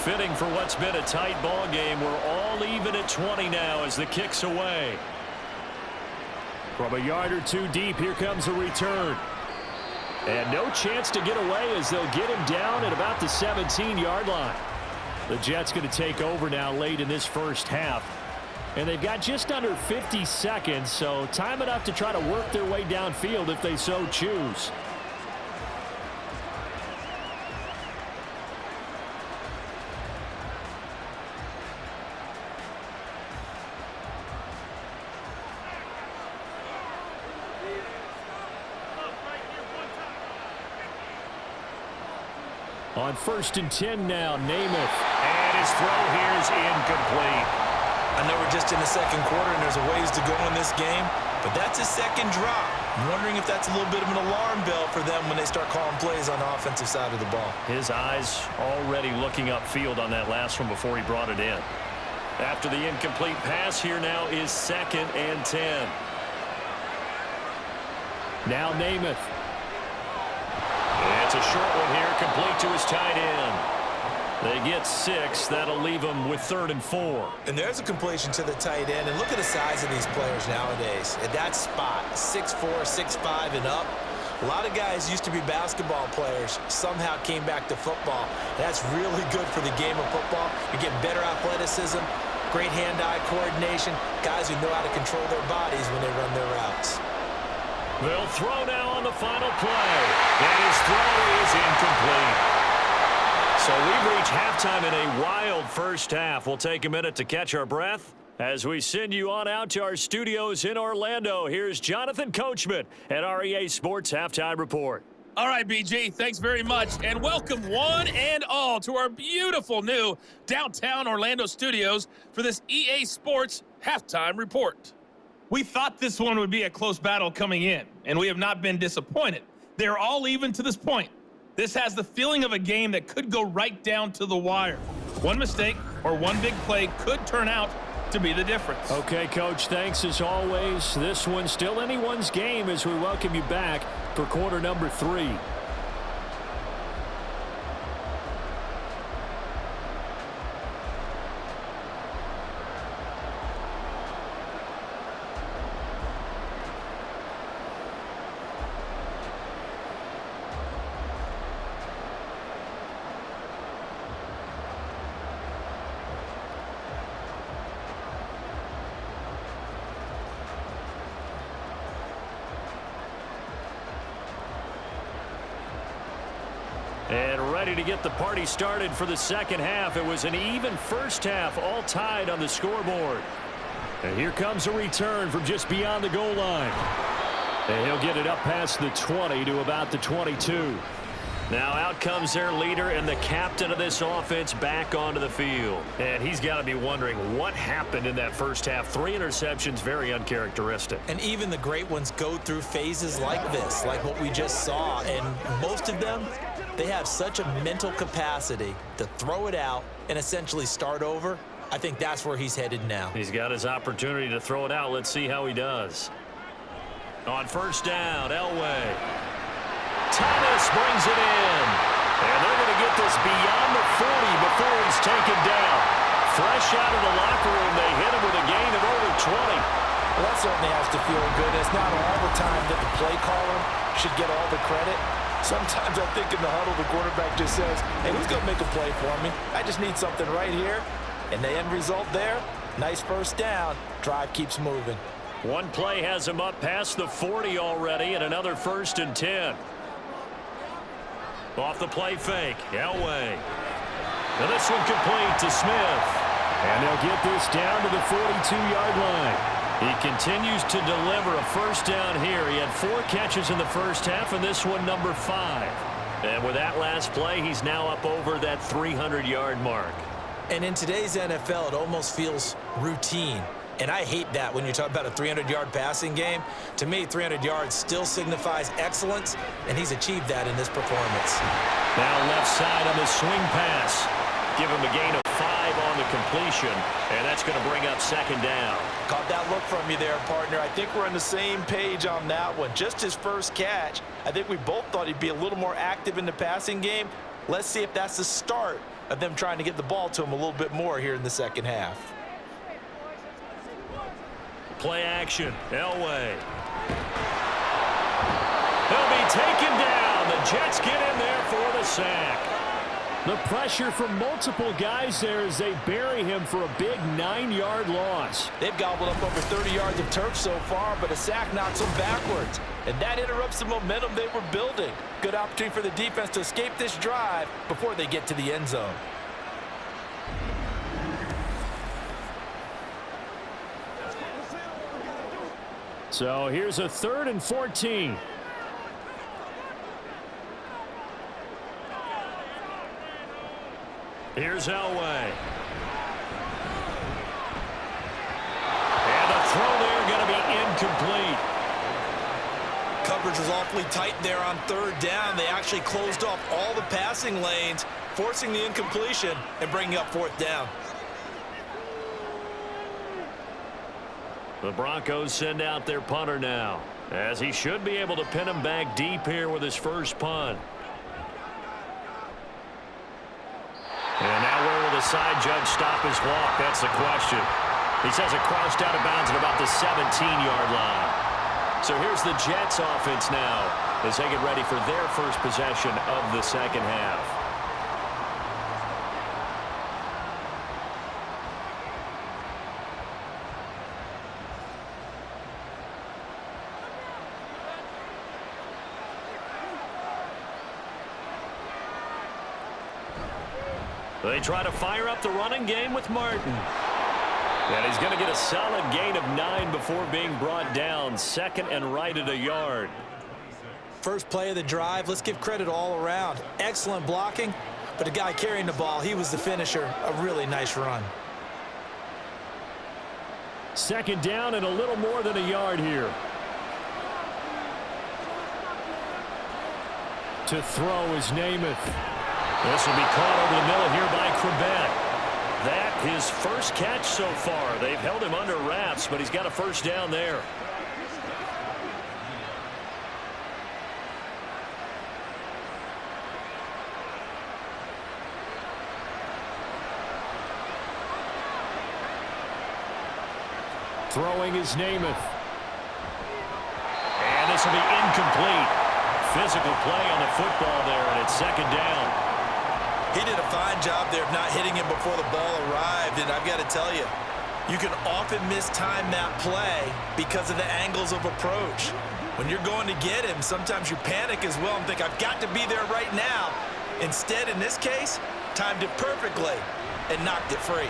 Fitting for what's been a tight ball game. We're all even at 20 now as the kick's away. From a yard or 2 deep, here comes a return. And no chance to get away as they'll get him down at about the 17-yard line. The Jets going to take over now late in this first half. And they've got just under 50 seconds, so time enough to try to work their way downfield if they so choose. On 1st and 10 now, Namath. And his throw here is incomplete. I know we're just in the 2nd quarter and there's a ways to go in this game, but that's his 2nd drop. I'm wondering if that's a little bit of an alarm bell for them when they start calling plays on the offensive side of the ball. His eyes already looking upfield on that last one before he brought it in. After the incomplete pass, here now is 2nd and 10. Now Namath. It's a short one here, complete to his tight end. They get 6. That'll leave them with 3rd and 4. And there's a completion to the tight end. And look at the size of these players nowadays. At that spot, 6'4", 6'5", and up. A lot of guys used to be basketball players, somehow came back to football. That's really good for the game of football. You're getting better athleticism, great hand-eye coordination, guys who know how to control their bodies when they run their routes. They'll throw now on the final play. And his throw is incomplete. So we've reached halftime in a wild first half. We'll take a minute to catch our breath as we send you on out to our studios in Orlando. Here's Jonathan Coachman at REA Sports Halftime Report. All right, BG, thanks very much, and welcome one and all to our beautiful new downtown Orlando studios for this EA Sports Halftime Report. We thought this one would be a close battle coming in, and we have not been disappointed. They're all even to this point. This has the feeling of a game that could go right down to the wire. One mistake or one big play could turn out to be the difference. Okay, Coach, thanks as always. This one's still anyone's game as we welcome you back for quarter number 3. And ready to get the party started for the second half. It was an even first half, all tied on the scoreboard. And here comes a return from just beyond the goal line. And he'll get it up past the 20 to about the 22. Now out comes their leader and the captain of this offense back onto the field. And he's got to be wondering what happened in that first half. 3 interceptions, very uncharacteristic. And even the great ones go through phases like this, like what we just saw. And most of them, they have such a mental capacity to throw it out and essentially start over. I think that's where he's headed now. He's got his opportunity to throw it out. Let's see how he does. On first down, Elway. Thomas brings it in. And they're going to get this beyond the 40 before he's taken down. Fresh out of the locker room, they hit him with a gain of over 20. Well, that certainly has to feel good. It's not all the time that the play caller should get all the credit. Sometimes I think in the huddle, the quarterback just says, hey, who's going to make a play for me? I just need something right here. And the end result there, nice first down. Drive keeps moving. One play has him up past the 40 already, and another 1st and 10. Off the play fake, Elway. Now this one complete to Smith. And they'll get this down to the 42-yard line. He continues to deliver a first down here. He had 4 catches in the first half, and this one number 5. And with that last play, he's now up over that 300-yard mark. And in today's NFL, it almost feels routine. And I hate that when you talk about a 300-yard passing game. To me, 300 yards still signifies excellence, and he's achieved that in this performance. Now left side on the swing pass. Give him a gain of 5 on the completion, and that's going to bring up 2nd down. Caught that look from you there, partner. I think we're on the same page on that one. Just his first catch. I think we both thought he'd be a little more active in the passing game. Let's see if that's the start of them trying to get the ball to him a little bit more here in the second half. Play action, Elway. He'll be taken down. The Jets get in there for the sack. The pressure from multiple guys there as they bury him for a big 9-yard loss. They've gobbled up over 30 yards of turf so far, but a sack knocks them backwards. And that interrupts the momentum they were building. Good opportunity for the defense to escape this drive before they get to the end zone. So here's a 3rd and 14. Here's Elway. And the throw there going to be incomplete. Coverage was awfully tight there on 3rd down. They actually closed off all the passing lanes, forcing the incompletion and bringing up 4th down. The Broncos send out their punter now, as he should be able to pin him back deep here with his first punt. And now where will the side judge stop his walk? That's the question. He says it crossed out of bounds at about the 17-yard line. So here's the Jets offense now as they get ready for their first possession of the second half. They try to fire up the running game with Martin. And he's going to get a solid gain of 9 before being brought down. 2nd and right at a yard. First play of the drive, let's give credit all around. Excellent blocking, but the guy carrying the ball, he was the finisher. A really nice run. 2nd down and a little more than a yard here. To throw is Namath. This will be caught over the middle here by Quebec. That his first catch so far. They've held him under wraps, but he's got a first down there. Throwing is Namath. And this will be incomplete. Physical play on the football there, and it's 2nd down. He did a fine job there of not hitting him before the ball arrived, and I've got to tell you, you can often mistime that play because of the angles of approach. When you're going to get him, sometimes you panic as well and think, I've got to be there right now. Instead, in this case, timed it perfectly and knocked it free.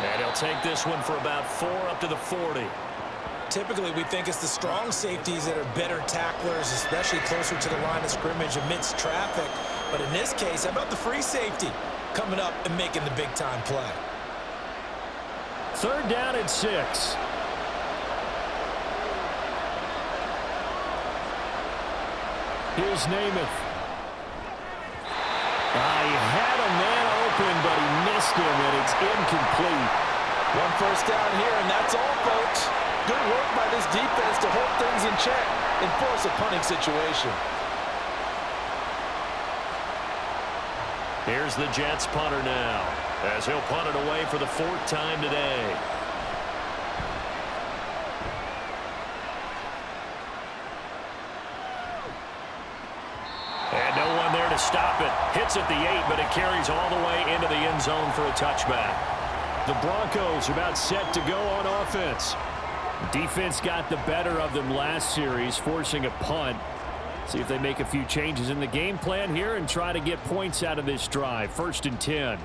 And he'll take this one for about 4 up to the 40. Typically, we think it's the strong safeties that are better tacklers, especially closer to the line of scrimmage amidst traffic. But in this case, how about the free safety coming up and making the big-time play? 3rd down and 6. Here's Namath. He had a man open, but he missed him, and it's incomplete. 1 first down here, and that's all, folks. Good work by this defense to hold things in check and force a punting situation. Here's the Jets punter now, as he'll punt it away for the 4th time today. And no one there to stop it. Hits at the 8, but it carries all the way into the end zone for a touchback. The Broncos are about set to go on offense. Defense got the better of them last series, forcing a punt. See if they make a few changes in the game plan here and try to get points out of this drive. 1st and 10.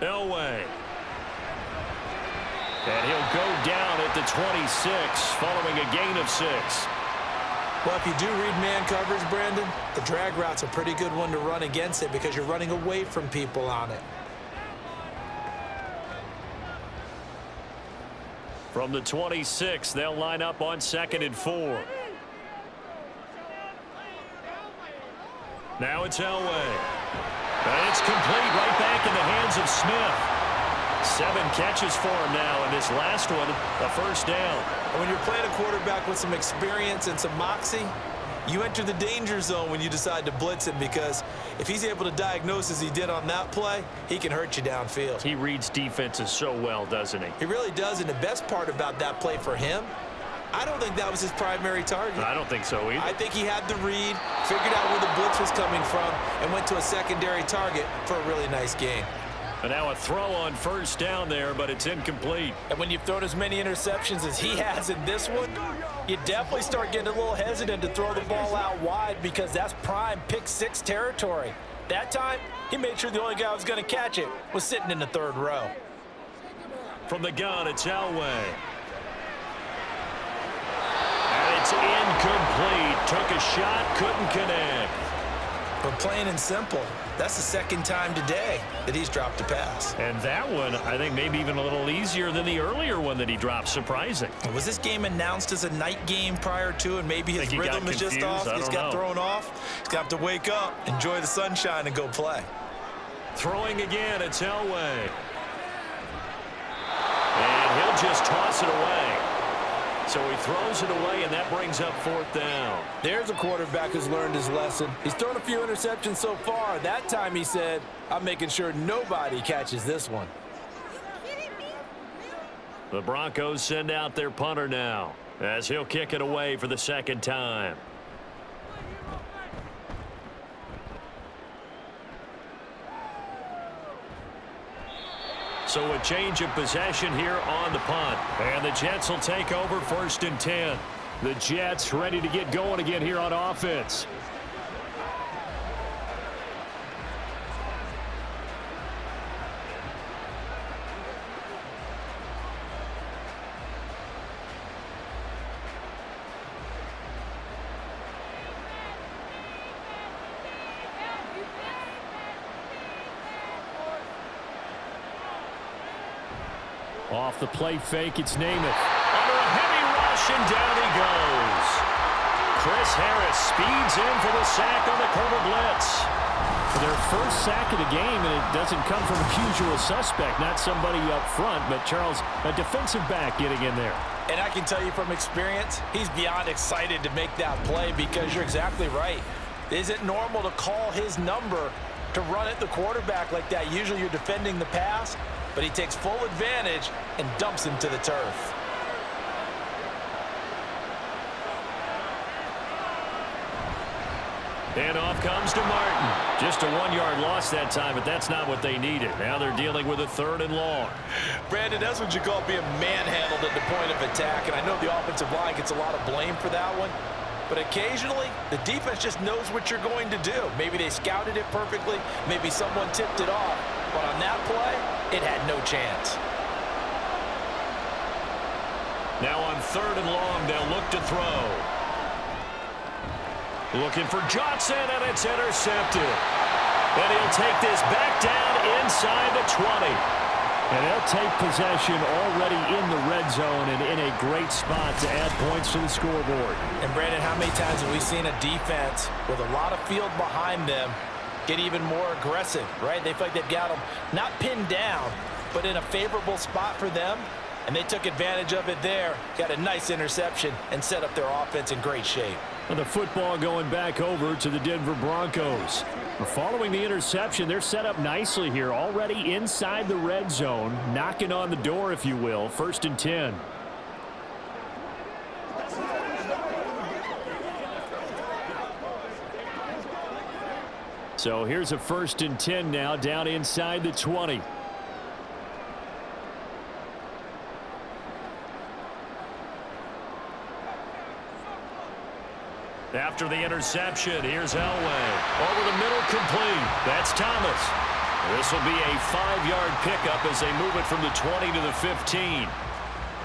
Elway. And he'll go down at the 26, following a gain of 6. Well, if you do read man coverage, Brandon, the drag route's a pretty good one to run against it because you're running away from people on it. From the 26, they'll line up on 2nd and 4. Now it's Elway. And it's complete right back in the hands of Smith. 7 catches for him now, and this last one, a 1st down. And when you're playing a quarterback with some experience and some moxie, you enter the danger zone when you decide to blitz him, because if he's able to diagnose as he did on that play, he can hurt you downfield. He reads defenses so well, doesn't he? He really does, and the best part about that play for him, I don't think that was his primary target. I don't think so either. I think he had the read, figured out where the blitz was coming from, and went to a secondary target for a really nice gain. And now a throw on 1st down there, but it's incomplete. And when you've thrown as many interceptions as he has in this one, you definitely start getting a little hesitant to throw the ball out wide, because that's prime pick-6 territory. That time, he made sure the only guy who was going to catch it was sitting in the 3rd row. From the gun, it's Elway. And it's incomplete. Took a shot, couldn't connect. But plain and simple, that's the 2nd time today that he's dropped a pass. And that one, I think, maybe even a little easier than the earlier one that he dropped. Surprising. Was this game announced as a night game prior to, and maybe his rhythm is just off? He's got thrown off. He's got to wake up, enjoy the sunshine, and go play. Throwing again, it's Elway. And he'll just toss it away. So he throws it away, and that brings up 4th down. There's a quarterback who's learned his lesson. He's thrown a few interceptions so far. That time he said, I'm making sure nobody catches this one. The Broncos send out their punter now, as he'll kick it away for the 2nd time. So a change of possession here on the punt. And the Jets will take over 1st and 10. The Jets ready to get going again here on offense. Off the play fake, it's Namath. Under a heavy rush, and down he goes. Chris Harris speeds in for the sack on the cover blitz. Their 1st sack of the game, and it doesn't come from a usual suspect, not somebody up front, but Charles, a defensive back getting in there. And I can tell you from experience, he's beyond excited to make that play, because you're exactly right. Is it normal to call his number to run at the quarterback like that? Usually you're defending the pass, but he takes full advantage and dumps him to the turf. And off comes to Martin. Just a 1-yard loss that time, but that's not what they needed. Now they're dealing with a 3rd and long. Brandon, that's what you call being manhandled at the point of attack, and I know the offensive line gets a lot of blame for that one, but occasionally the defense just knows what you're going to do. Maybe they scouted it perfectly, maybe someone tipped it off, but on that play, it had no chance. Now on 3rd and long, they'll look to throw. Looking for Johnson, and it's intercepted. And he'll take this back down inside the 20. And they'll take possession already in the red zone and in a great spot to add points to the scoreboard. And Brandon, how many times have we seen a defense with a lot of field behind them get even more aggressive, right? They feel like they've got them not pinned down, but in a favorable spot for them. And they took advantage of it there, got a nice interception, and set up their offense in great shape. And the football going back over to the Denver Broncos. Following the interception, they're set up nicely here, already inside the red zone, knocking on the door, if you will. 1st and 10. So here's a 1st and 10 now, down inside the 20. After the interception, here's Elway. Over the middle, complete. That's Thomas. This will be a 5-yard pickup as they move it from the 20 to the 15.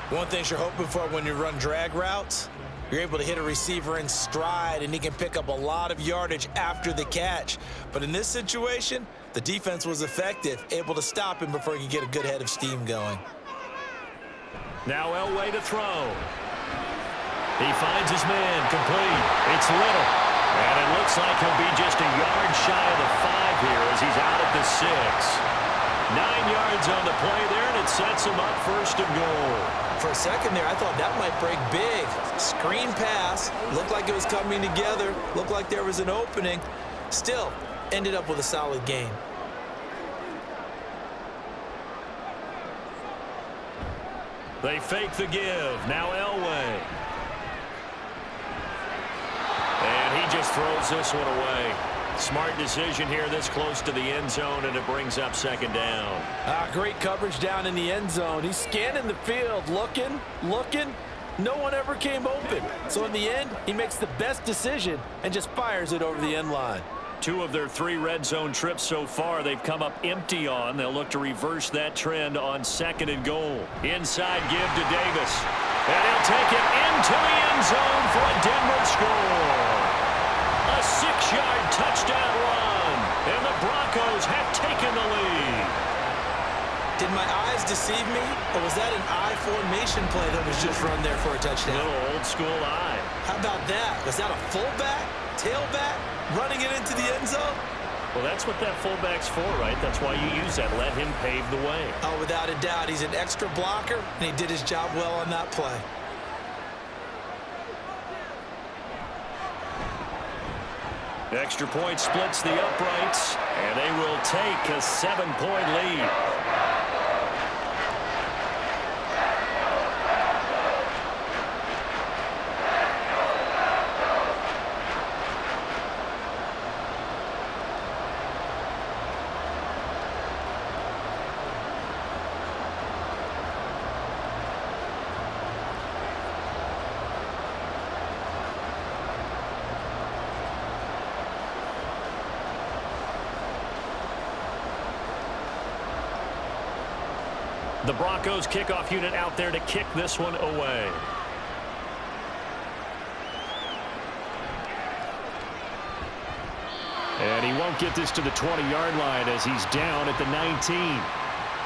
One thing you're hoping for when you run drag routes, you're able to hit a receiver in stride, and he can pick up a lot of yardage after the catch. But in this situation, the defense was effective, able to stop him before he could get a good head of steam going. Now Elway to throw. He finds his man, complete. It's Little. And it looks like he'll be just a yard shy of the 5 here as he's out at the 6. 9 yards on the play there, and it sets him up 1st and goal. For a second there, I thought that might break big. Screen pass. Looked like it was coming together. Looked like there was an opening. Still, ended up with a solid gain. They fake the give. Now Elway. And he just throws this one away. Smart decision here this close to the end zone, and it brings up 2nd down. Great coverage down in the end zone. He's scanning the field, looking. No one ever came open. So in the end, he makes the best decision and just fires it over the end line. 2 of their 3 red zone trips so far they've come up empty on. They'll look to reverse that trend on 2nd and goal. Inside give to Davis. And he'll take it into the end zone for a Denver score. A 6-yard touchdown run. And the Broncos have taken the lead. Did my eyes deceive me, or was that an I formation play that was just run there for a touchdown? A little old school eye. How about that? Was that a fullback, tailback, running it into the end zone? Well, that's what that fullback's for, right? That's why you use that. Let him pave the way. Oh, without a doubt. He's an extra blocker, and he did his job well on that play. Extra point splits the uprights, and they will take a 7-point lead. The Broncos kickoff unit out there to kick this one away. And he won't get this to the 20-yard line as he's down at the 19.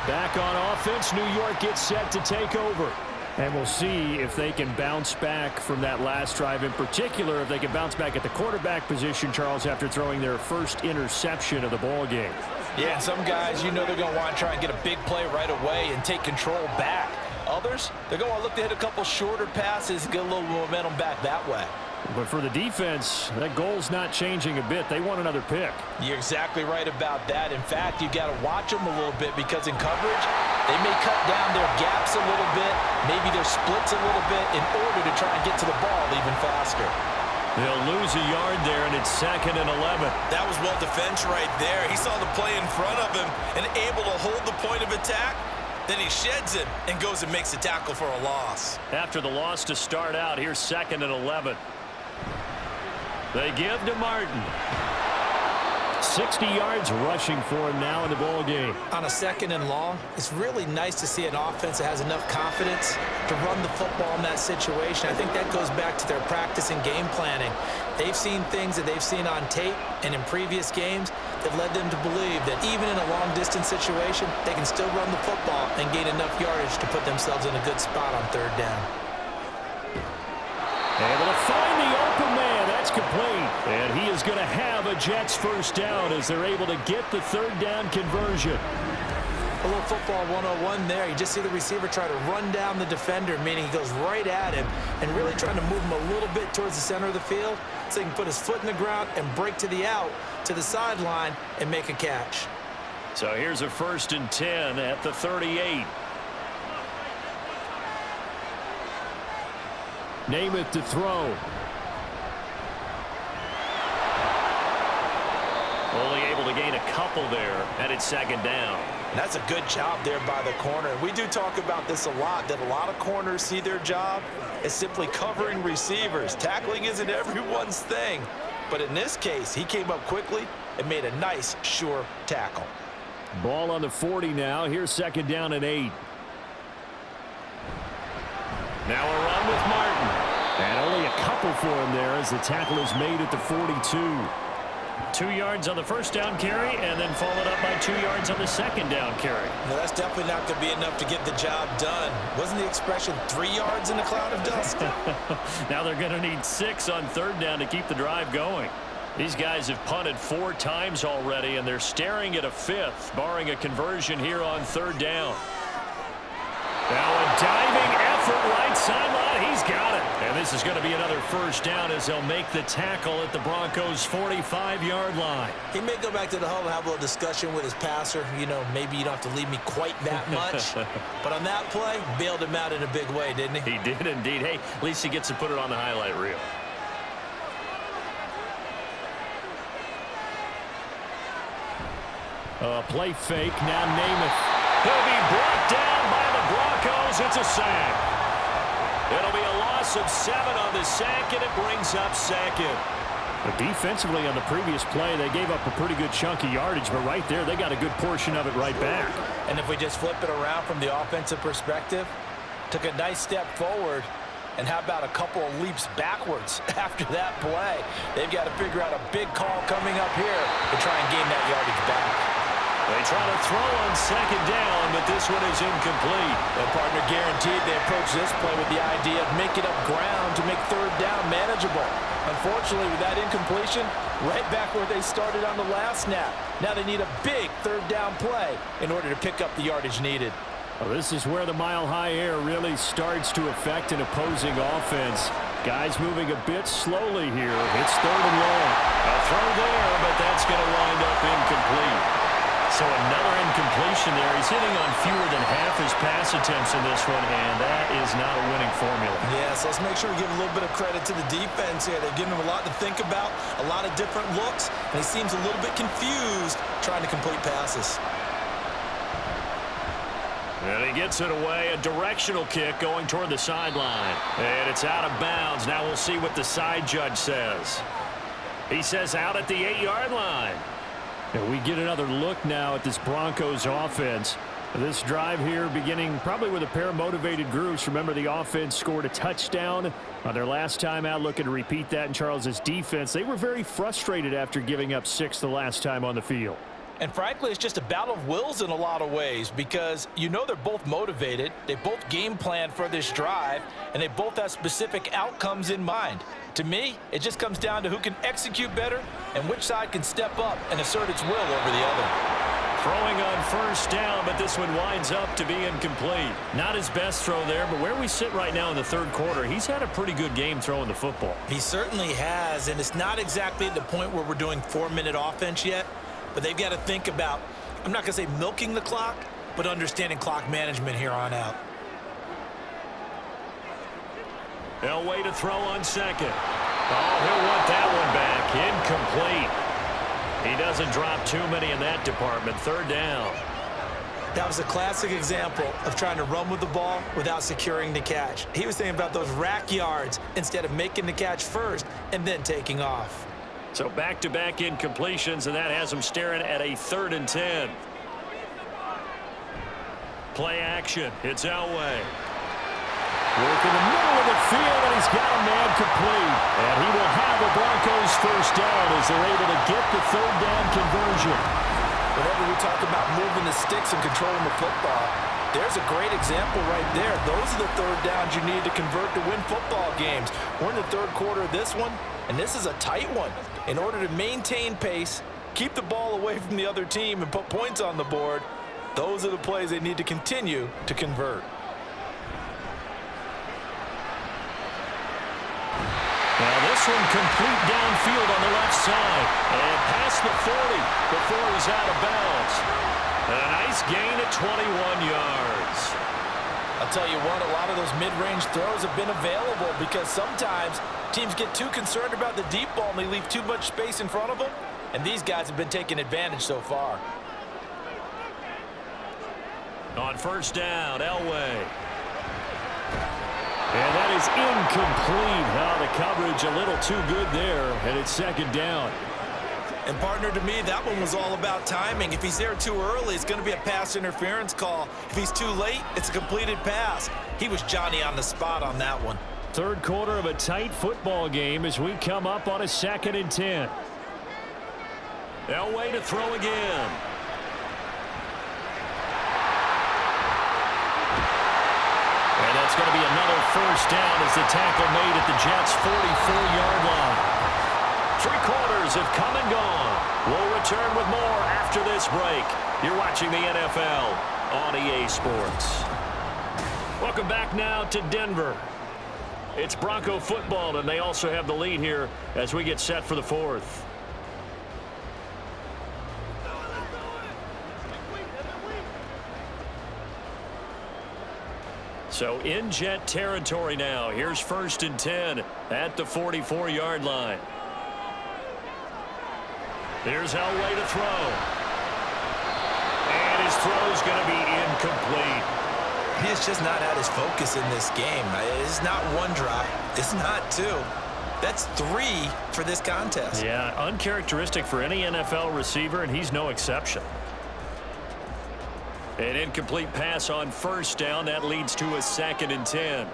Back on offense, New York gets set to take over. And we'll see if they can bounce back from that last drive, in particular if they can bounce back at the quarterback position, Charles, after throwing their first interception of the ball game. Yeah, and some guys, you know they're going to want to try and get a big play right away and take control back. Others, they're going to look to hit a couple shorter passes and get a little momentum back that way. But for the defense, that goal's not changing a bit. They want another pick. You're exactly right about that. In fact, you've got to watch them a little bit because in coverage, they may cut down their gaps a little bit, maybe their splits a little bit in order to try and get to the ball even faster. They'll lose a yard there, and it's 2nd and 11. That was well defense right there. He saw the play in front of him and able to hold the point of attack. Then he sheds it and goes and makes a tackle for a loss. After the loss to start out, here's 2nd and 11. They give to Martin. 60 yards rushing for him now in the ball game. On a 2nd and long, it's really nice to see an offense that has enough confidence to run the football in that situation. I think that goes back to their practice and game planning. They've seen things that they've seen on tape and in previous games that led them to believe that even in a long-distance situation, they can still run the football and gain enough yardage to put themselves in a good spot on 3rd down. Able to find the open man. That's complete. And he is going to have a Jets 1st down as they're able to get the 3rd down conversion. A little football 101 there. You just see the receiver try to run down the defender, meaning he goes right at him and really trying to move him a little bit towards the center of the field so he can put his foot in the ground and break to the out, to the sideline, and make a catch. So here's a 1st and 10 at the 38. Namath to throw. Only able to gain a couple there, and it's 2nd down. That's a good job there by the corner. We do talk about this a lot, that a lot of corners see their job as simply covering receivers. Tackling isn't everyone's thing. But in this case, he came up quickly and made a nice, sure tackle. Ball on the 40 now. Here's 2nd down and 8. Now a run with Martin. And only a couple for him there as the tackle is made at the 42. 2 yards on the 1st down carry, and then followed up by 2 yards on the 2nd down carry. Well, that's definitely not going to be enough to get the job done. Wasn't the expression 3 yards in a cloud of dust? Now they're going to need 6 on 3rd down to keep the drive going. These guys have punted 4 times already, and they're staring at a 5th, barring a conversion here on 3rd down. Now a diving effort right sideline. He's got it. And this is going to be another 1st down as they'll make the tackle at the Broncos' 45-yard line. He may go back to the huddle and have a little discussion with his passer. You know, maybe you don't have to leave me quite that much. But on that play, bailed him out in a big way, didn't he? He did indeed. Hey, at least he gets to put it on the highlight reel. Play fake. Now Namath. He'll be brought down by the Broncos. It's a sack. It'll be a loss of 7 on the sack, and it brings up 2nd. But defensively on the previous play, they gave up a pretty good chunk of yardage, but right there, they got a good portion of it right back. And if we just flip it around from the offensive perspective, took a nice step forward, and how about a couple of leaps backwards after that play? They've got to figure out a big call coming up here to try and gain that yardage back. They try to throw on 2nd down, but this one is incomplete. Well, partner, guaranteed they approach this play with the idea of making up ground to make 3rd down manageable. Unfortunately, with that incompletion, right back where they started on the last snap. Now they need a big 3rd down play in order to pick up the yardage needed. Well, this is where the mile-high air really starts to affect an opposing offense. Guys moving a bit slowly here. It's 3rd and long. A throw there, but that's going to wind up incomplete. So another incompletion there. He's hitting on fewer than half his pass attempts in this one, and that is not a winning formula. Yes, let's make sure we give a little bit of credit to the defense here. They're giving him a lot to think about, a lot of different looks, and he seems a little bit confused trying to complete passes. And he gets it away. A directional kick going toward the sideline. And it's out of bounds. Now we'll see what the side judge says. He says out at the 8-yard line. And we get another look now at this Broncos offense. This drive here beginning probably with a pair of motivated groups. Remember, the offense scored a touchdown on their last time out, looking to repeat that in Charles's defense. They were very frustrated after giving up 6 the last time on the field. And frankly, it's just a battle of wills in a lot of ways because you know they're both motivated. They both game planned for this drive, and they both have specific outcomes in mind. To me, it just comes down to who can execute better and which side can step up and assert its will over the other. Throwing on 1st down, but this one winds up to be incomplete. Not his best throw there, but where we sit right now in the 3rd quarter, he's had a pretty good game throwing the football. He certainly has, and it's not exactly at the point where we're doing 4-minute offense yet, but they've got to think about, I'm not going to say milking the clock, but understanding clock management here on out. They'll wait to throw on 2nd. Oh, he'll want that one back. Incomplete. He doesn't drop too many in that department. Third down. That was a classic example of trying to run with the ball without securing the catch. He was thinking about those rack yards instead of making the catch first and then taking off. So back-to-back incompletions, and that has him staring at a 3rd and 10. Play action. It's Elway. Work in the middle of the field, and he's got a man complete. And he will have the Broncos first down as they're able to get the 3rd down conversion. Whenever we talk about moving the sticks and controlling the football, there's a great example right there. Those are the 3rd downs you need to convert to win football games. We're in the 3rd quarter of this one, and this is a tight one. In order to maintain pace, keep the ball away from the other team, and put points on the board, those are the plays they need to continue to convert. Now this one complete downfield on the left side. And past the 40 before he's out of bounds. And a nice gain at 21 yards. I'll tell you what, a lot of those mid-range throws have been available because sometimes teams get too concerned about the deep ball and they leave too much space in front of them. And these guys have been taking advantage so far. On first down, Elway. And that is incomplete. Oh, the coverage a little too good there, and it's 2nd down. And partner, to me, that one was all about timing. If he's there too early, it's going to be a pass interference call. If he's too late, it's a completed pass. He was Johnny on the spot on that one. 3rd quarter of a tight football game as we come up on a 2nd and 10. Elway to throw again. And that's going to be another first down as the tackle made at the Jets' 44-yard line. 3 quarters have come and gone. We'll return with more after this break. You're watching the NFL on EA Sports. Welcome back now to Denver. It's Bronco football, and they also have the lead here as we get set for the 4th. So in Jet territory now. Here's 1st and 10 at the 44-yard line. Here's Elway to throw. And his throw's going to be incomplete. He is just not at his focus in this game. It's not 1 drop. It's not 2. That's 3 for this contest. Yeah, uncharacteristic for any NFL receiver, and he's no exception. An incomplete pass on first down. That leads to a 2nd and 10.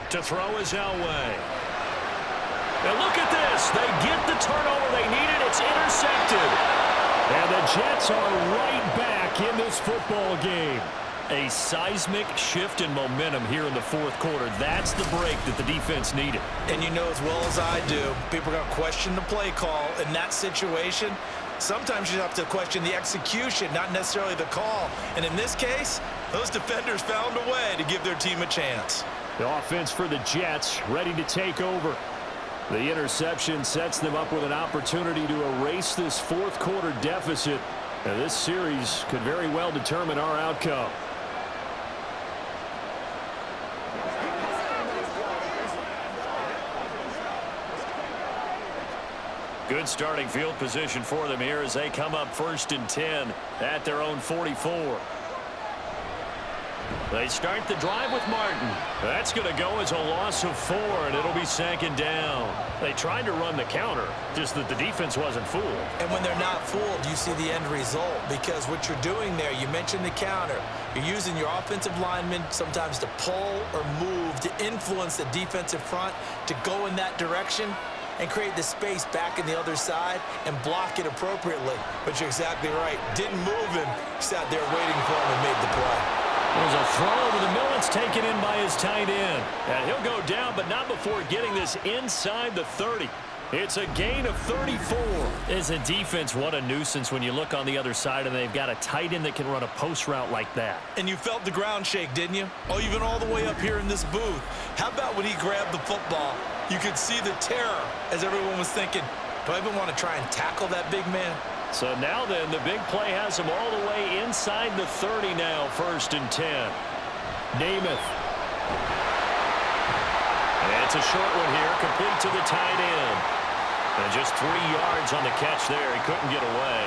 To throw is Elway. And look at this. They get the turnover they needed. It's intercepted. And the Jets are right back in this football game. A seismic shift in momentum here in the 4th quarter. That's the break that the defense needed. And you know as well as I do, people are going to question the play call in that situation. Sometimes you have to question the execution, not necessarily the call. And in this case, those defenders found a way to give their team a chance. The offense for the Jets ready to take over. The interception sets them up with an opportunity to erase this 4th quarter deficit. Now, this series could very well determine our outcome. Good starting field position for them here as they come up 1st and 10 at their own 44. They start the drive with Martin. That's going to go as a loss of 4, and it'll be 2nd down. They tried to run the counter, just that the defense wasn't fooled. And when they're not fooled, you see the end result, because what you're doing there, you mentioned the counter. You're using your offensive linemen sometimes to pull or move to influence the defensive front to go in that direction and create the space back in the other side and block it appropriately. But you're exactly right. Didn't move him. Sat there waiting for him and made the play. There's a throw over the middle. It's taken in by his tight end. And he'll go down, but not before getting this inside the 30. It's a gain of 34. As a defense, what a nuisance when you look on the other side and they've got a tight end that can run a post route like that. And you felt the ground shake, didn't you? Oh, even all the way up here in this booth. How about when he grabbed the football? You could see the terror as everyone was thinking, do I even want to try and tackle that big man? So now then, the big play has him all the way inside the 30 now, 1st and 10. Namath. It's a short one here, complete to the tight end. And just 3 yards on the catch there. He couldn't get away.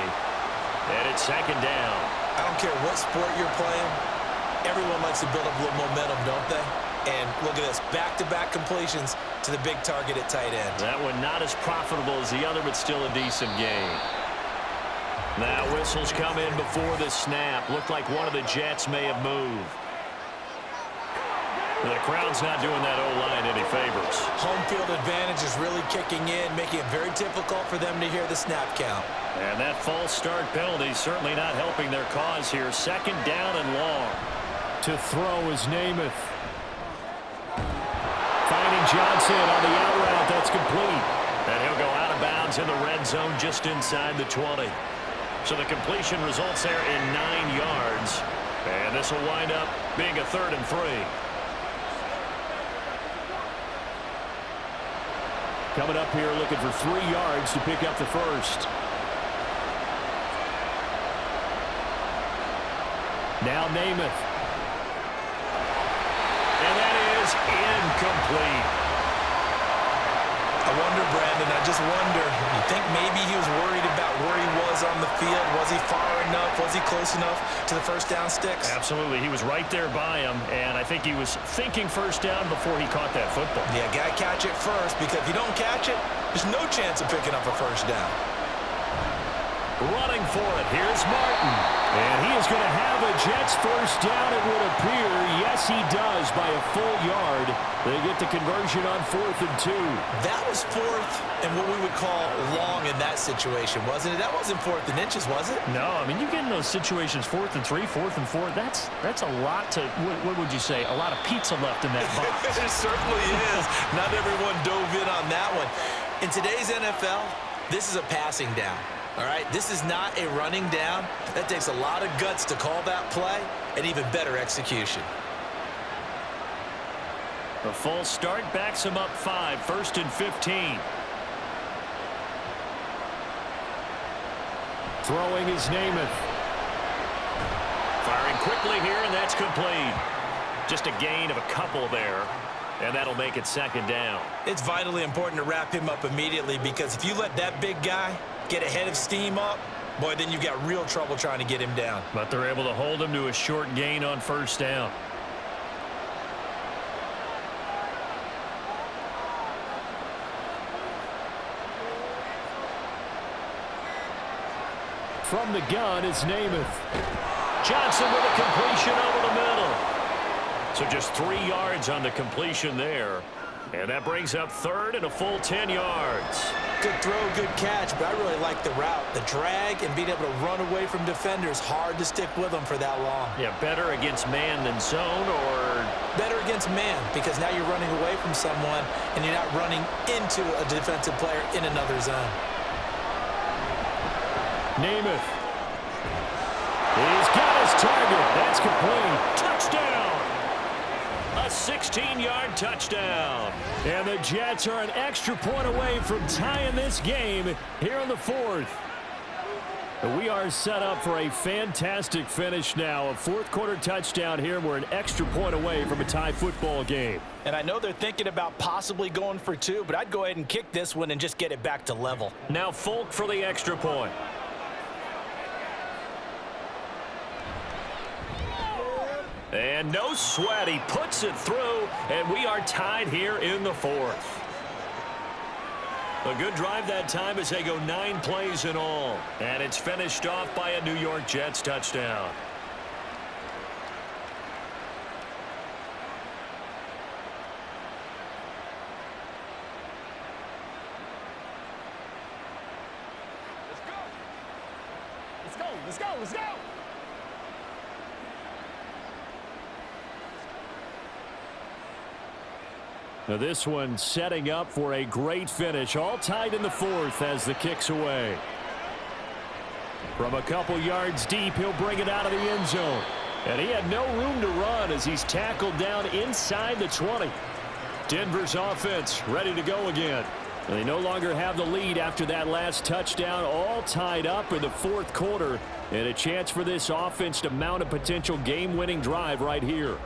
And it's second down. I don't care what sport you're playing. Everyone likes to build up a little momentum, don't they? And look at this, back-to-back completions to the big target at tight end. That one not as profitable as the other, but still a decent gain. Now whistles come in before the snap. Looked like one of the Jets may have moved. The crowd's not doing that O-line any favors. Home field advantage is really kicking in, making it very difficult for them to hear the snap count. And that false start penalty certainly not helping their cause here. Second down and long. To throw is Namath. Finding Johnson on the out route. That's complete. And he'll go out of bounds in the red zone just inside the 20. So the completion results there in 9 yards. And this will wind up being a 3rd and 3. Coming up here looking for 3 yards to pick up the first. Now Namath. And that is incomplete. I wonder, Brandon, I just wonder, you think maybe he was worried about where he was on the field? Was he far enough? Was he close enough to the first down sticks? Absolutely. He was right there by him, and I think he was thinking first down before he caught that football. Yeah, got to catch it first, because if you don't catch it, there's no chance of picking up a first down. Running for it, here's Martin. And he is going to have a Jets first down, it would appear. Yes, he does, by a full yard. They get the conversion on 4th and 2. That was 4th and what we would call long in that situation, wasn't it? That wasn't 4th and inches, was it? No, I mean, you get in those situations, 4th and 3, 4th and 4. That's a lot to, what would you say, a lot of pizza left in that box. It certainly is. Not everyone dove in on that one. In today's NFL, this is a passing down. All right, this is not a running down. That takes a lot of guts to call that play and even better execution. The full start backs him up 5, 1st and 15. Throwing is Namath. Firing quickly here, and that's complete. Just a gain of a couple there, and that'll make it second down. It's vitally important to wrap him up immediately, because if you let that big guy get ahead of steam up, boy, then you've got real trouble trying to get him down. But they're able to hold him to a short gain on first down. From the gun is Namath. Johnson with a completion over the middle. So just 3 yards on the completion there. And that brings up 3rd and a full 10 yards. Good throw, good catch, but I really like the route. The drag and being able to run away from defenders, hard to stick with them for that long. Yeah, better against man than zone, or? Better against man, because now you're running away from someone and you're not running into a defensive player in another zone. Namath. He's got his target. That's complete. Touchdown. A 16-yard touchdown. And the Jets are an extra point away from tying this game here in the 4th. We are set up for a fantastic finish now. A 4th quarter touchdown here. We're an extra point away from a tie football game. And I know they're thinking about possibly going for 2, but I'd go ahead and kick this one and just get it back to level. Now Folk for the extra point. And no sweat, he puts it through, and we are tied here in the 4th. A good drive that time as they go 9 plays in all. And it's finished off by a New York Jets touchdown. Let's go, let's go, let's go! Now this one setting up for a great finish. All tied in the 4th as the kick's away. From a couple yards deep, he'll bring it out of the end zone. And he had no room to run as he's tackled down inside the 20. Denver's offense ready to go again. And they no longer have the lead after that last touchdown. All tied up in the 4th quarter. And a chance for this offense to mount a potential game-winning drive right here.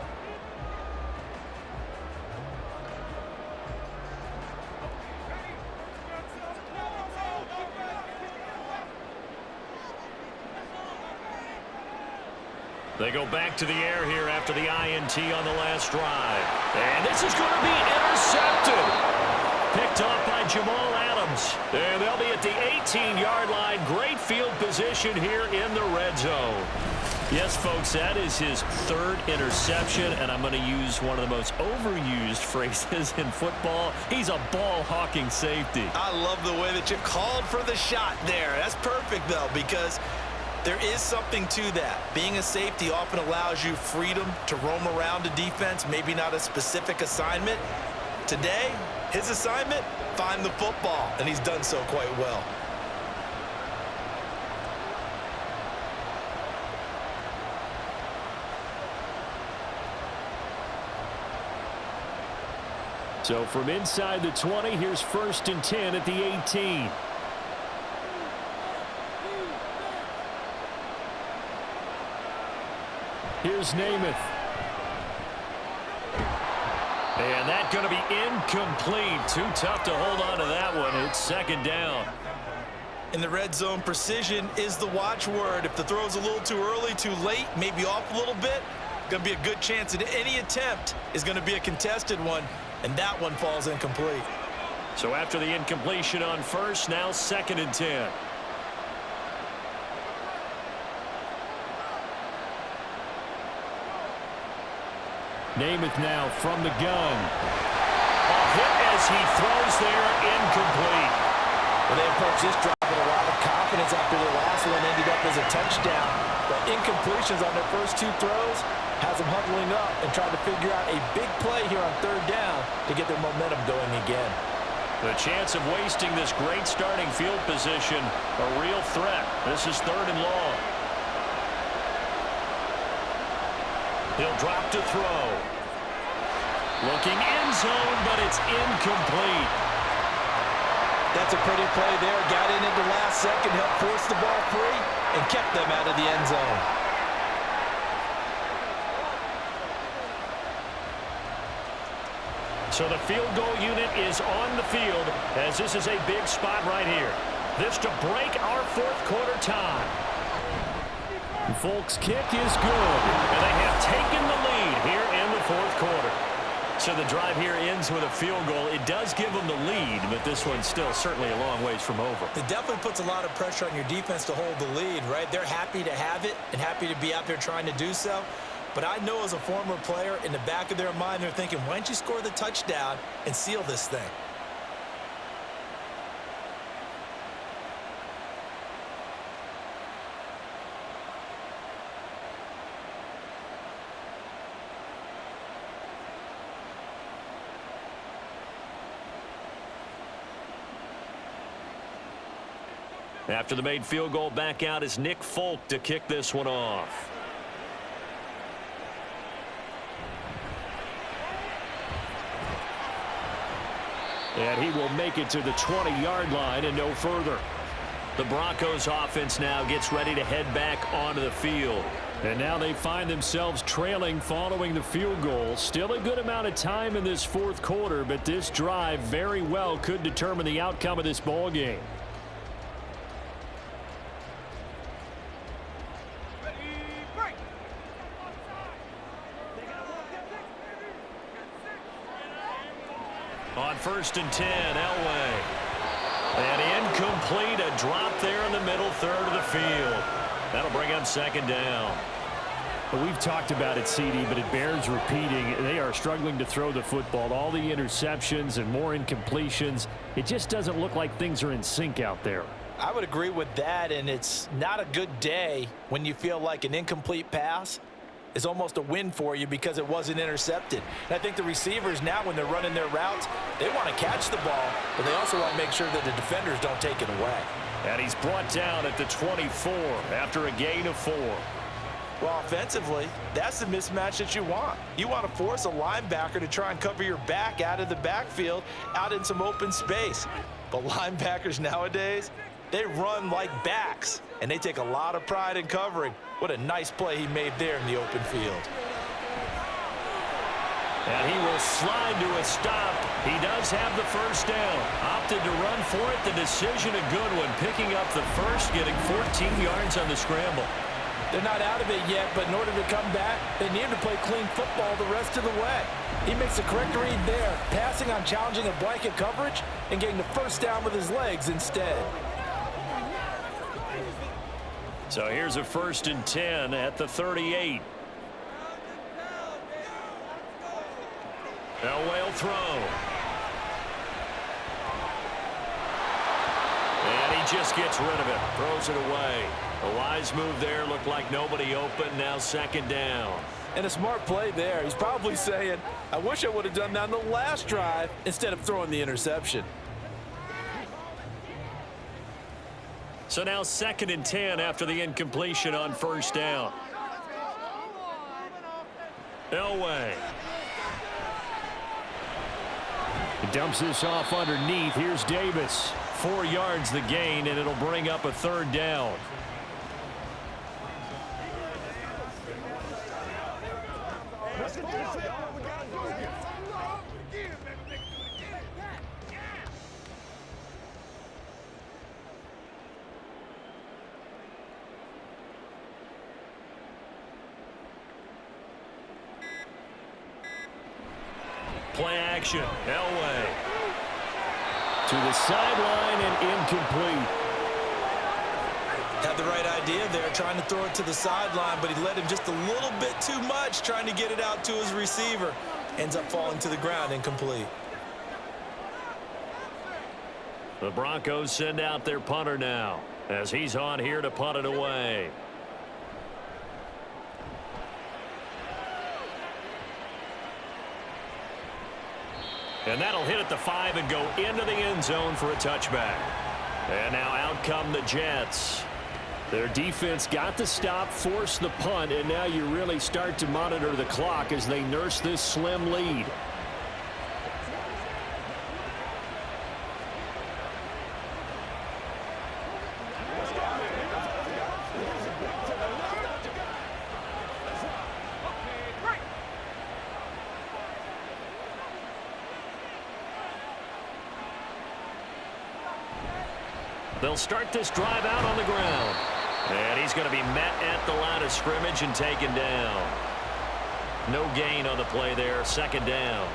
They go back to the air here after the INT on the last drive. And this is going to be intercepted. Picked off by Jamal Adams. And they'll be at the 18-yard line. Great field position here in the red zone. Yes, folks, that is his third interception, and I'm going to use one of the most overused phrases in football. He's a ball-hawking safety. I love the way that you called for the shot there. That's perfect, though, because there is something to that. Being a safety often allows you freedom to roam around a defense, maybe not a specific assignment. Today, his assignment, find the football, and he's done so quite well. So from inside the 20, here's 1st and 10 at the 18. Here's Namath. And that's going to be incomplete. Too tough to hold on to that one. It's 2nd down. In the red zone, precision is the watchword. If the throw's a little too early, too late, maybe off a little bit, going to be a good chance that any attempt is going to be a contested one, and that one falls incomplete. So after the incompletion on 1st, now 2nd and 10. Namath now from the gun. A hit as he throws there, incomplete. Well, they approached this drive with a lot of confidence after the last one ended up as a touchdown. But incompletions on their first 2 throws has them huddling up and trying to figure out a big play here on 3rd down to get their momentum going again. The chance of wasting this great starting field position, a real threat. This is 3rd and long. He'll drop to throw. Looking end zone, but it's incomplete. That's a pretty play there. Got in at the last second, helped force the ball free, and kept them out of the end zone. So the field goal unit is on the field, as this is a big spot right here. This to break our 4th quarter tie. Folks, kick is good, and they have taken the lead here in the 4th quarter. So the drive here ends with a field goal. It does give them the lead, but this one's still certainly a long ways from over. It definitely puts a lot of pressure on your defense to hold the lead, right? They're happy to have it and happy to be out there trying to do so. But I know as a former player, in the back of their mind, they're thinking, why don't you score the touchdown and seal this thing? After the made field goal, back out is Nick Folk to kick this one off. And he will make it to the 20-yard line and no further. The Broncos offense now gets ready to head back onto the field. And now they find themselves trailing following the field goal. Still a good amount of time in this 4th quarter, but this drive very well could determine the outcome of this ball game. On 1st and 10, Elway. And incomplete, a drop there in the middle 3rd of the field. That'll bring up 2nd down. Well, we've talked about it, CD, but it bears repeating. They are struggling to throw the football. All the interceptions and more incompletions. It just doesn't look like things are in sync out there. I would agree with that, and it's not a good day when you feel like an incomplete pass is almost a win for you because it wasn't intercepted. And I think the receivers now, when they're running their routes, they want to catch the ball, but they also want to make sure that the defenders don't take it away. And he's brought down at the 24 after a gain of 4. Well, offensively, that's the mismatch that you want. You want to force a linebacker to try and cover your back out of the backfield, out in some open space. But linebackers nowadays, they run like backs, and they take a lot of pride in covering. What a nice play he made there in the open field. And he will slide to a stop. He does have the 1st down. Opted to run for it. The decision a good one. Picking up the 1st, getting 14 yards on the scramble. They're not out of it yet, but in order to come back, they need to play clean football the rest of the way. He makes the correct read there, passing on challenging a blanket coverage and getting the first down with his legs instead. So here's a 1st and 10 at the 38. Elway will throw. And he just gets rid of it, throws it away. A wise move there, looked like nobody open, now 2nd down. And a smart play there. He's probably saying, I wish I would have done that on the last drive instead of throwing the interception. So now 2nd and 10 after the incompletion on 1st down. Elway. He dumps this off underneath. Here's Davis. 4 yards the gain, and it'll bring up a 3rd down. Play action. Elway. To the sideline and incomplete. Had the right idea there, trying to throw it to the sideline, but he led him just a little bit too much, trying to get it out to his receiver. Ends up falling to the ground, incomplete. The Broncos send out their punter now, as he's on here to punt it away. And that'll hit at the 5 and go into the end zone for a touchback. And now out come the Jets. Their defense got the stop, forced the punt, and now you really start to monitor the clock as they nurse this slim lead. They'll start this drive out on the ground. And he's going to be met at the line of scrimmage and taken down. No gain on the play there. 2nd down.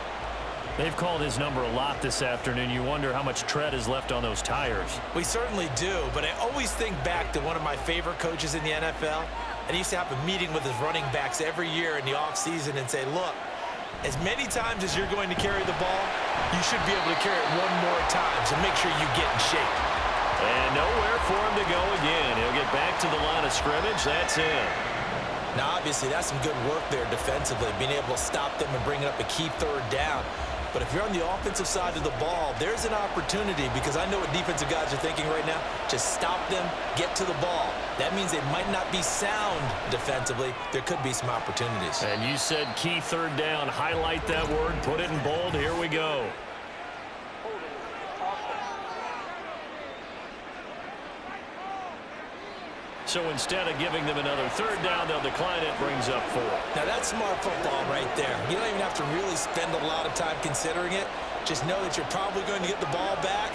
They've called his number a lot this afternoon. You wonder how much tread is left on those tires. We certainly do, but I always think back to one of my favorite coaches in the NFL. And he used to have a meeting with his running backs every year in the offseason and say, look, as many times as you're going to carry the ball, you should be able to carry it one more time, so make sure you get in shape. And nowhere for him to go again. He'll get back to the line of scrimmage. That's it. Now, obviously, that's some good work there defensively, being able to stop them and bring up a key 3rd down. But if you're on the offensive side of the ball, there's an opportunity, because I know what defensive guys are thinking right now. Just stop them, get to the ball. That means they might not be sound defensively. There could be some opportunities. And you said key 3rd down. Highlight that word. Put it in bold. Here we go. So instead of giving them another 3rd down, they'll decline it. Brings up 4. Now, that's smart football right there. You don't even have to really spend a lot of time considering it. Just know that you're probably going to get the ball back.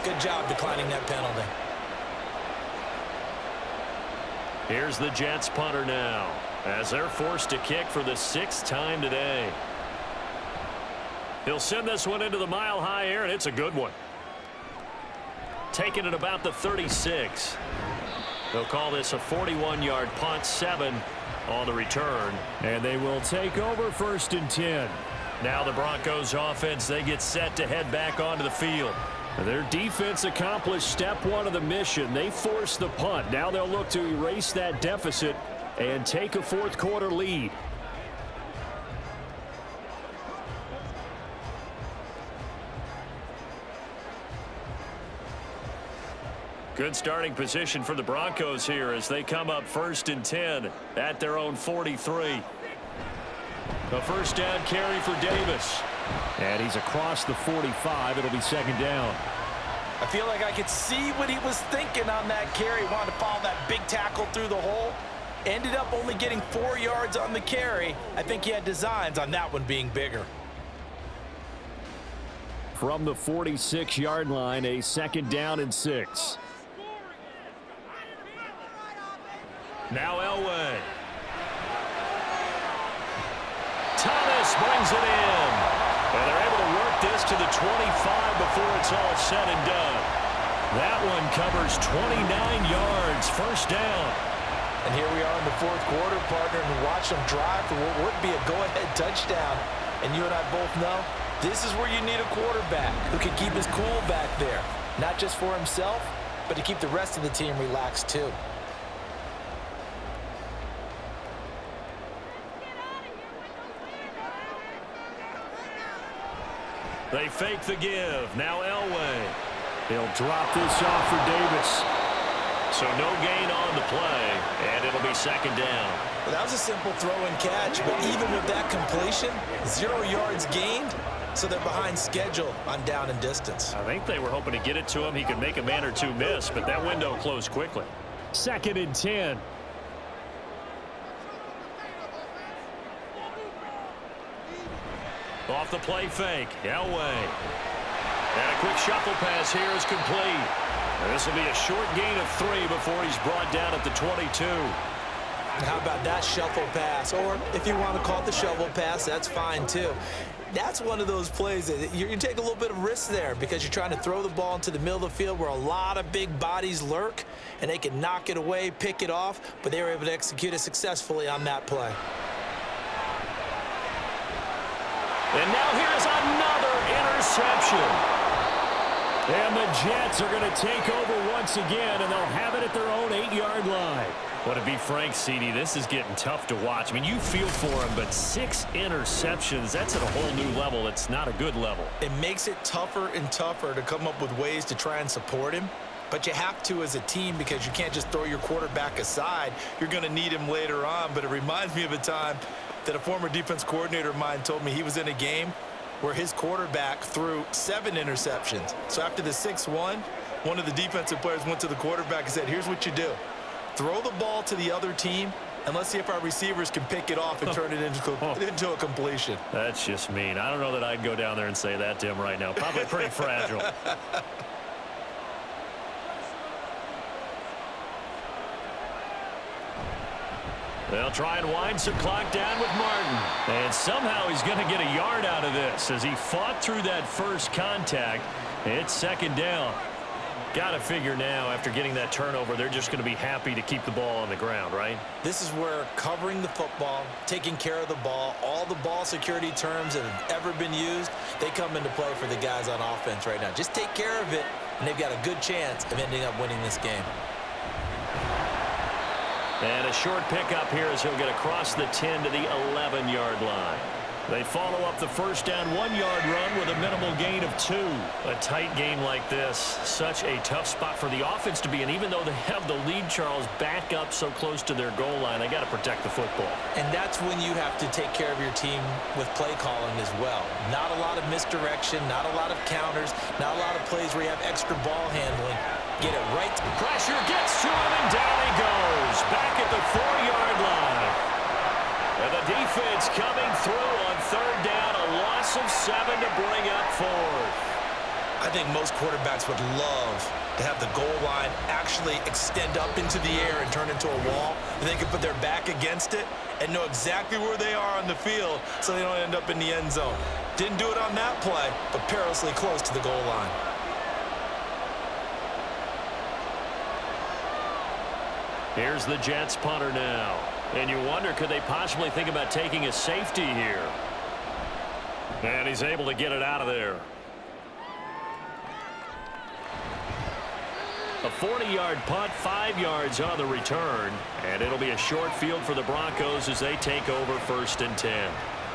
Good job declining that penalty. Here's the Jets punter now, as they're forced to kick for the 6th time today. He'll send this one into the mile-high air, and it's a good one. Taking it about the 36. They'll call this a 41-yard punt, 7 on the return. And they will take over 1st and 10. Now the Broncos offense, they get set to head back onto the field. Their defense accomplished step 1 of the mission. They forced the punt. Now they'll look to erase that deficit and take a 4th quarter lead. Good starting position for the Broncos here as they come up 1st and 10 at their own 43. A 1st down carry for Davis. And he's across the 45. It'll be 2nd down. I feel like I could see what he was thinking on that carry. He wanted to follow that big tackle through the hole. Ended up only getting 4 yards on the carry. I think he had designs on that one being bigger. From the 46-yard line, a 2nd down and 6. Now Elway. Thomas brings it in. And they're able to work this to the 25 before it's all said and done. That one covers 29 yards, first down. And here we are in the fourth quarter, partner, and watch them drive for what would be a go-ahead touchdown. And you and I both know this is where you need a quarterback who can keep his cool back there. Not just for himself, but to keep the rest of the team relaxed too. They fake the give. Now Elway. He'll drop this off for Davis. So no gain on the play, and it'll be second down. Well, that was a simple throw and catch, but even with that completion, 0 yards gained, so they're behind schedule on down and distance. I think they were hoping to get it to him. He could make a man or two miss, but that window closed quickly. 2nd and 10. Off the play fake, Elway. And a quick shuffle pass here is complete. And this will be a short gain of 3 before he's brought down at the 22. How about that shuffle pass? Or if you want to call it the shovel pass, that's fine too. That's one of those plays that you take a little bit of risk there because you're trying to throw the ball into the middle of the field where a lot of big bodies lurk, and they can knock it away, pick it off, but they were able to execute it successfully on that play. And now here's another interception. And the Jets are going to take over once again, and they'll have it at their own 8-yard line. Well, to be frank, CD, this is getting tough to watch. I mean, you feel for him, but 6 interceptions, that's at a whole new level. It's not a good level. It makes it tougher and tougher to come up with ways to try and support him. But you have to as a team because you can't just throw your quarterback aside. You're going to need him later on. But it reminds me of a time that a former defense coordinator of mine told me he was in a game where his quarterback threw 7 interceptions. So after the 6-1, one of the defensive players went to the quarterback and said, here's what you do. Throw the ball to the other team, and let's see if our receivers can pick it off and turn it into a completion. That's just mean. I don't know that I'd go down there and say that to him right now. Probably pretty fragile. They'll try and wind some clock down with Martin. And somehow he's going to get a yard out of this as he fought through that first contact. It's second down. Got to figure now, after getting that turnover, they're just going to be happy to keep the ball on the ground, right? This is where covering the football, taking care of the ball, all the ball security terms that have ever been used, they come into play for the guys on offense right now. Just take care of it, and they've got a good chance of ending up winning this game. And a short pickup here as he'll get across the 10 to the 11-yard line. They follow up the first down 1-yard run with a minimal gain of 2. A tight game like this, such a tough spot for the offense to be in. Even though they have the lead, Charles, back up so close to their goal line, they got to protect the football. And that's when you have to take care of your team with play calling as well. Not a lot of misdirection, not a lot of counters, not a lot of plays where you have extra ball handling. Get it right. Pressure gets to him, and down he goes. Back at the 4-yard line. And the defense coming through on third down. A loss of 7 to bring up 4th. I think most quarterbacks would love to have the goal line actually extend up into the air and turn into a wall. And they can put their back against it and know exactly where they are on the field so they don't end up in the end zone. Didn't do it on that play, but perilously close to the goal line. Here's the Jets punter now. And you wonder, could they possibly think about taking a safety here? And he's able to get it out of there. A 40-yard punt, 5 yards on the return. And it'll be a short field for the Broncos as they take over 1st and 10.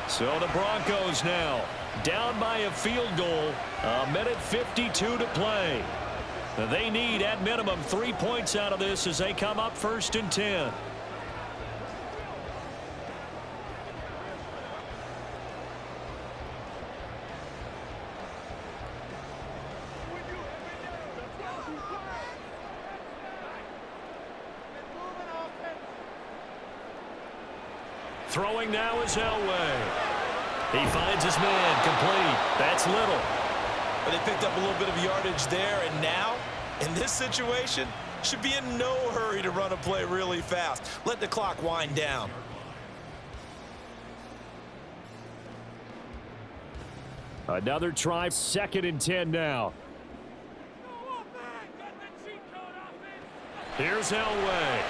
So the Broncos now down by a field goal. 1:52 to play. They need, at minimum, 3 points out of this as they come up 1st and 10. Throwing now is Elway. He finds his man, complete. That's Little. But they picked up a little bit of yardage there, and now, in this situation, should be in no hurry to run a play really fast. Let the clock wind down. Another try, 2nd and 10 now. Here's Elway.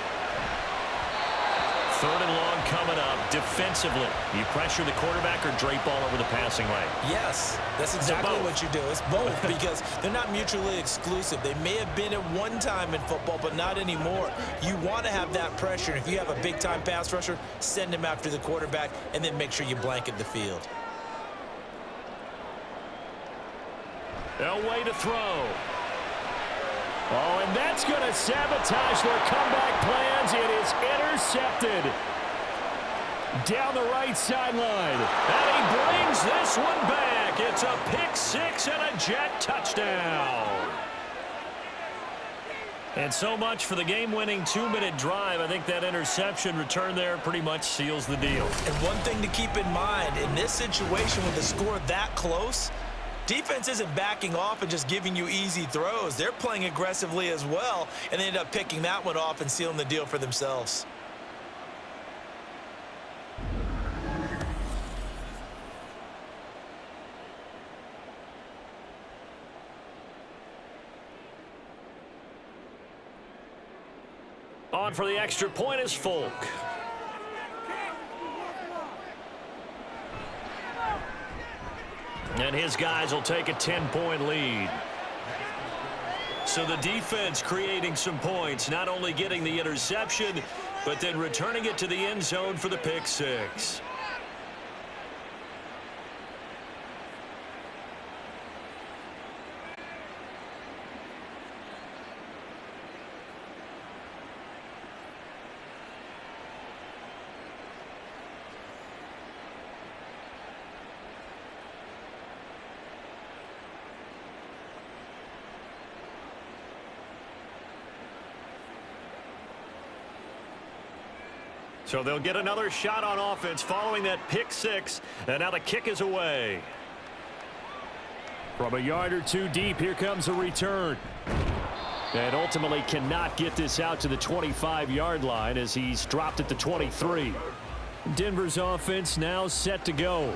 3rd and long coming up. Defensively, you pressure the quarterback or drape all over the passing lane? Yes, that's exactly what you do. It's both because they're not mutually exclusive. They may have been at one time in football, but not anymore. You want to have that pressure. If you have a big-time pass rusher, send him after the quarterback, and then make sure you blanket the field. Elway to throw. Oh, and that's going to sabotage their comeback plans. It is intercepted down the right sideline. And he brings this one back. It's a pick 6 and a Jet touchdown. And so much for the game-winning 2-minute drive. I think that interception return there pretty much seals the deal. And one thing to keep in mind, in this situation with the score that close, defense isn't backing off and just giving you easy throws. They're playing aggressively as well, and they end up picking that one off and sealing the deal for themselves. On for the extra point is Folk. And his guys will take a 10-point lead. So the defense creating some points, not only getting the interception, but then returning it to the end zone for the pick 6. So they'll get another shot on offense following that pick 6, and now the kick is away. From a yard or two deep, here comes a return. And ultimately cannot get this out to the 25-yard line as he's dropped at the 23. Denver's offense now set to go.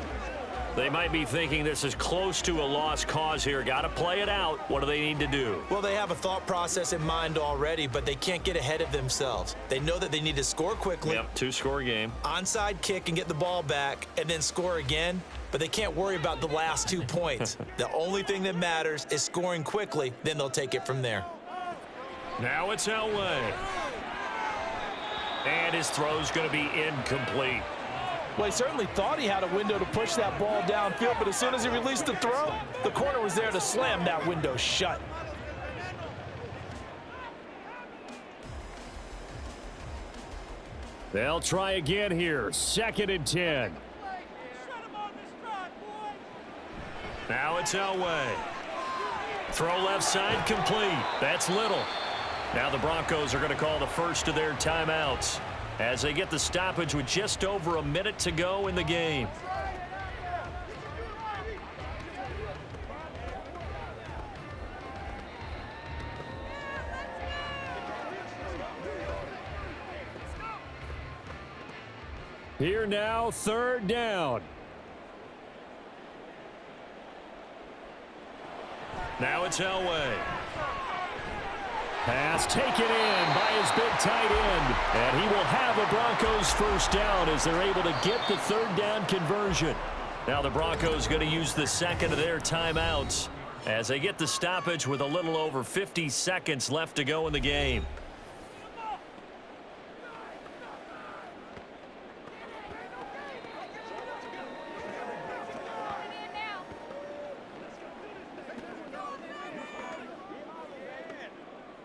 They might be thinking this is close to a lost cause here. Got to play it out. What do they need to do? Well, they have a thought process in mind already, but they can't get ahead of themselves. They know that they need to score quickly. Yep, 2-score game. Onside kick and get the ball back and then score again, but they can't worry about the last 2 points. The only thing that matters is scoring quickly, then they'll take it from there. Now it's Elway. And his throw's going to be incomplete. Well, he certainly thought he had a window to push that ball downfield, but as soon as he released the throw, the corner was there to slam that window shut. They'll try again here. 2nd and 10. Now it's Elway. Throw left side complete. That's Little. Now the Broncos are going to call the first of their timeouts as they get the stoppage with just over a minute to go in the game. Here now, 3rd down. Now it's Elway. Pass taken in by his big tight end. And he will have a Broncos first down as they're able to get the 3rd down conversion. Now the Broncos going to use the second of their timeouts as they get the stoppage with a little over 50 seconds left to go in the game.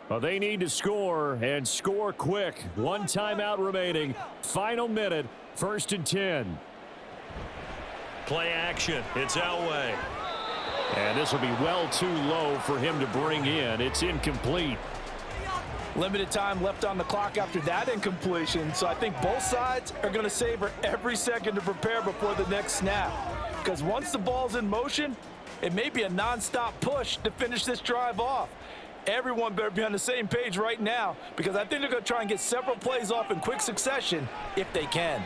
Well, they need to score and score quick. 1 timeout remaining. Final minute. 1st and 10. Play action. It's Elway. And this will be well too low for him to bring in. It's incomplete. Limited time left on the clock after that incompletion, so I think both sides are going to savor every second to prepare before the next snap. Because once the ball's in motion, it may be a nonstop push to finish this drive off. Everyone better be on the same page right now because I think they're going to try and get several plays off in quick succession if they can.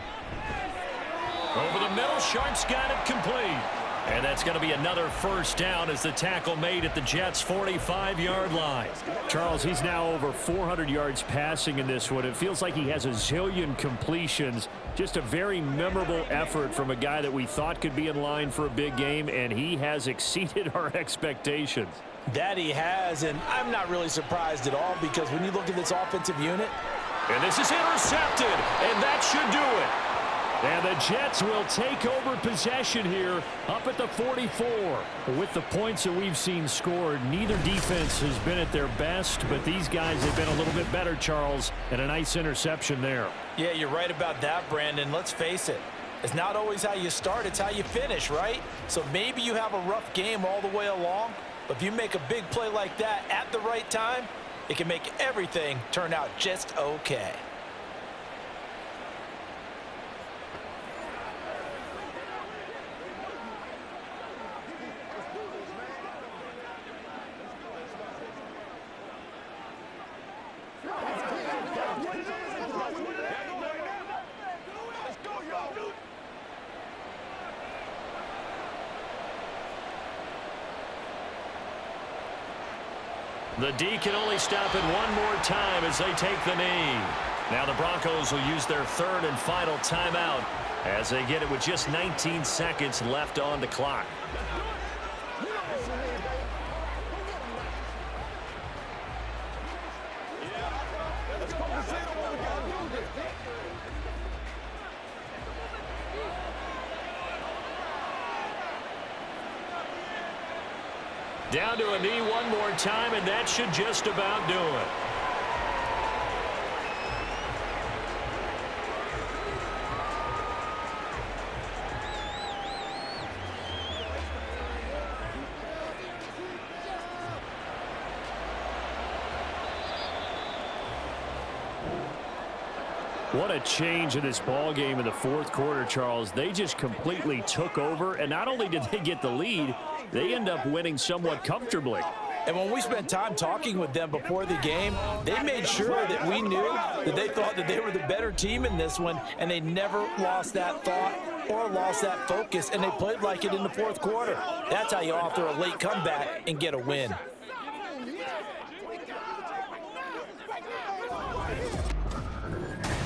Over the middle, Sharp's got it complete. And that's going to be another first down as the tackle made at the Jets' 45-yard line. Charles, he's now over 400 yards passing in this one. It feels like he has a zillion completions. Just a very memorable effort from a guy that we thought could be in line for a big game, and he has exceeded our expectations. That he has, and I'm not really surprised at all because when you look at this offensive unit. And this is intercepted, and that should do it. And the Jets will take over possession here up at the 44. With the points that we've seen scored, neither defense has been at their best, but these guys have been a little bit better, Charles, and a nice interception there. Yeah, you're right about that, Brandon. Let's face it. It's not always how you start, it's how you finish, right? So maybe you have a rough game all the way along, but if you make a big play like that at the right time, it can make everything turn out just okay. The D can only stop it one more time as they take the knee. Now the Broncos will use their third and final timeout as they get it with just 19 seconds left on the clock. Down to a knee one more time, and that should just about do it. What a change in this ball game in the fourth quarter, Charles. They just completely took over, and not only did they get the lead, they end up winning somewhat comfortably. And when we spent time talking with them before the game, they made sure that we knew that they thought that they were the better team in this one, and they never lost that thought or lost that focus, and they played like it in the fourth quarter. That's how you offer a late comeback and get a win.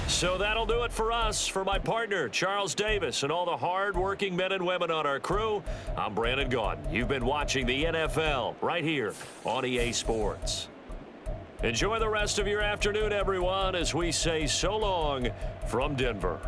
So that'll do it for us. For my partner, Charles Davis, and all the hard-working men and women on our crew, I'm Brandon Gaudin. You've been watching the NFL right here on EA Sports. Enjoy the rest of your afternoon, everyone, as we say so long from Denver.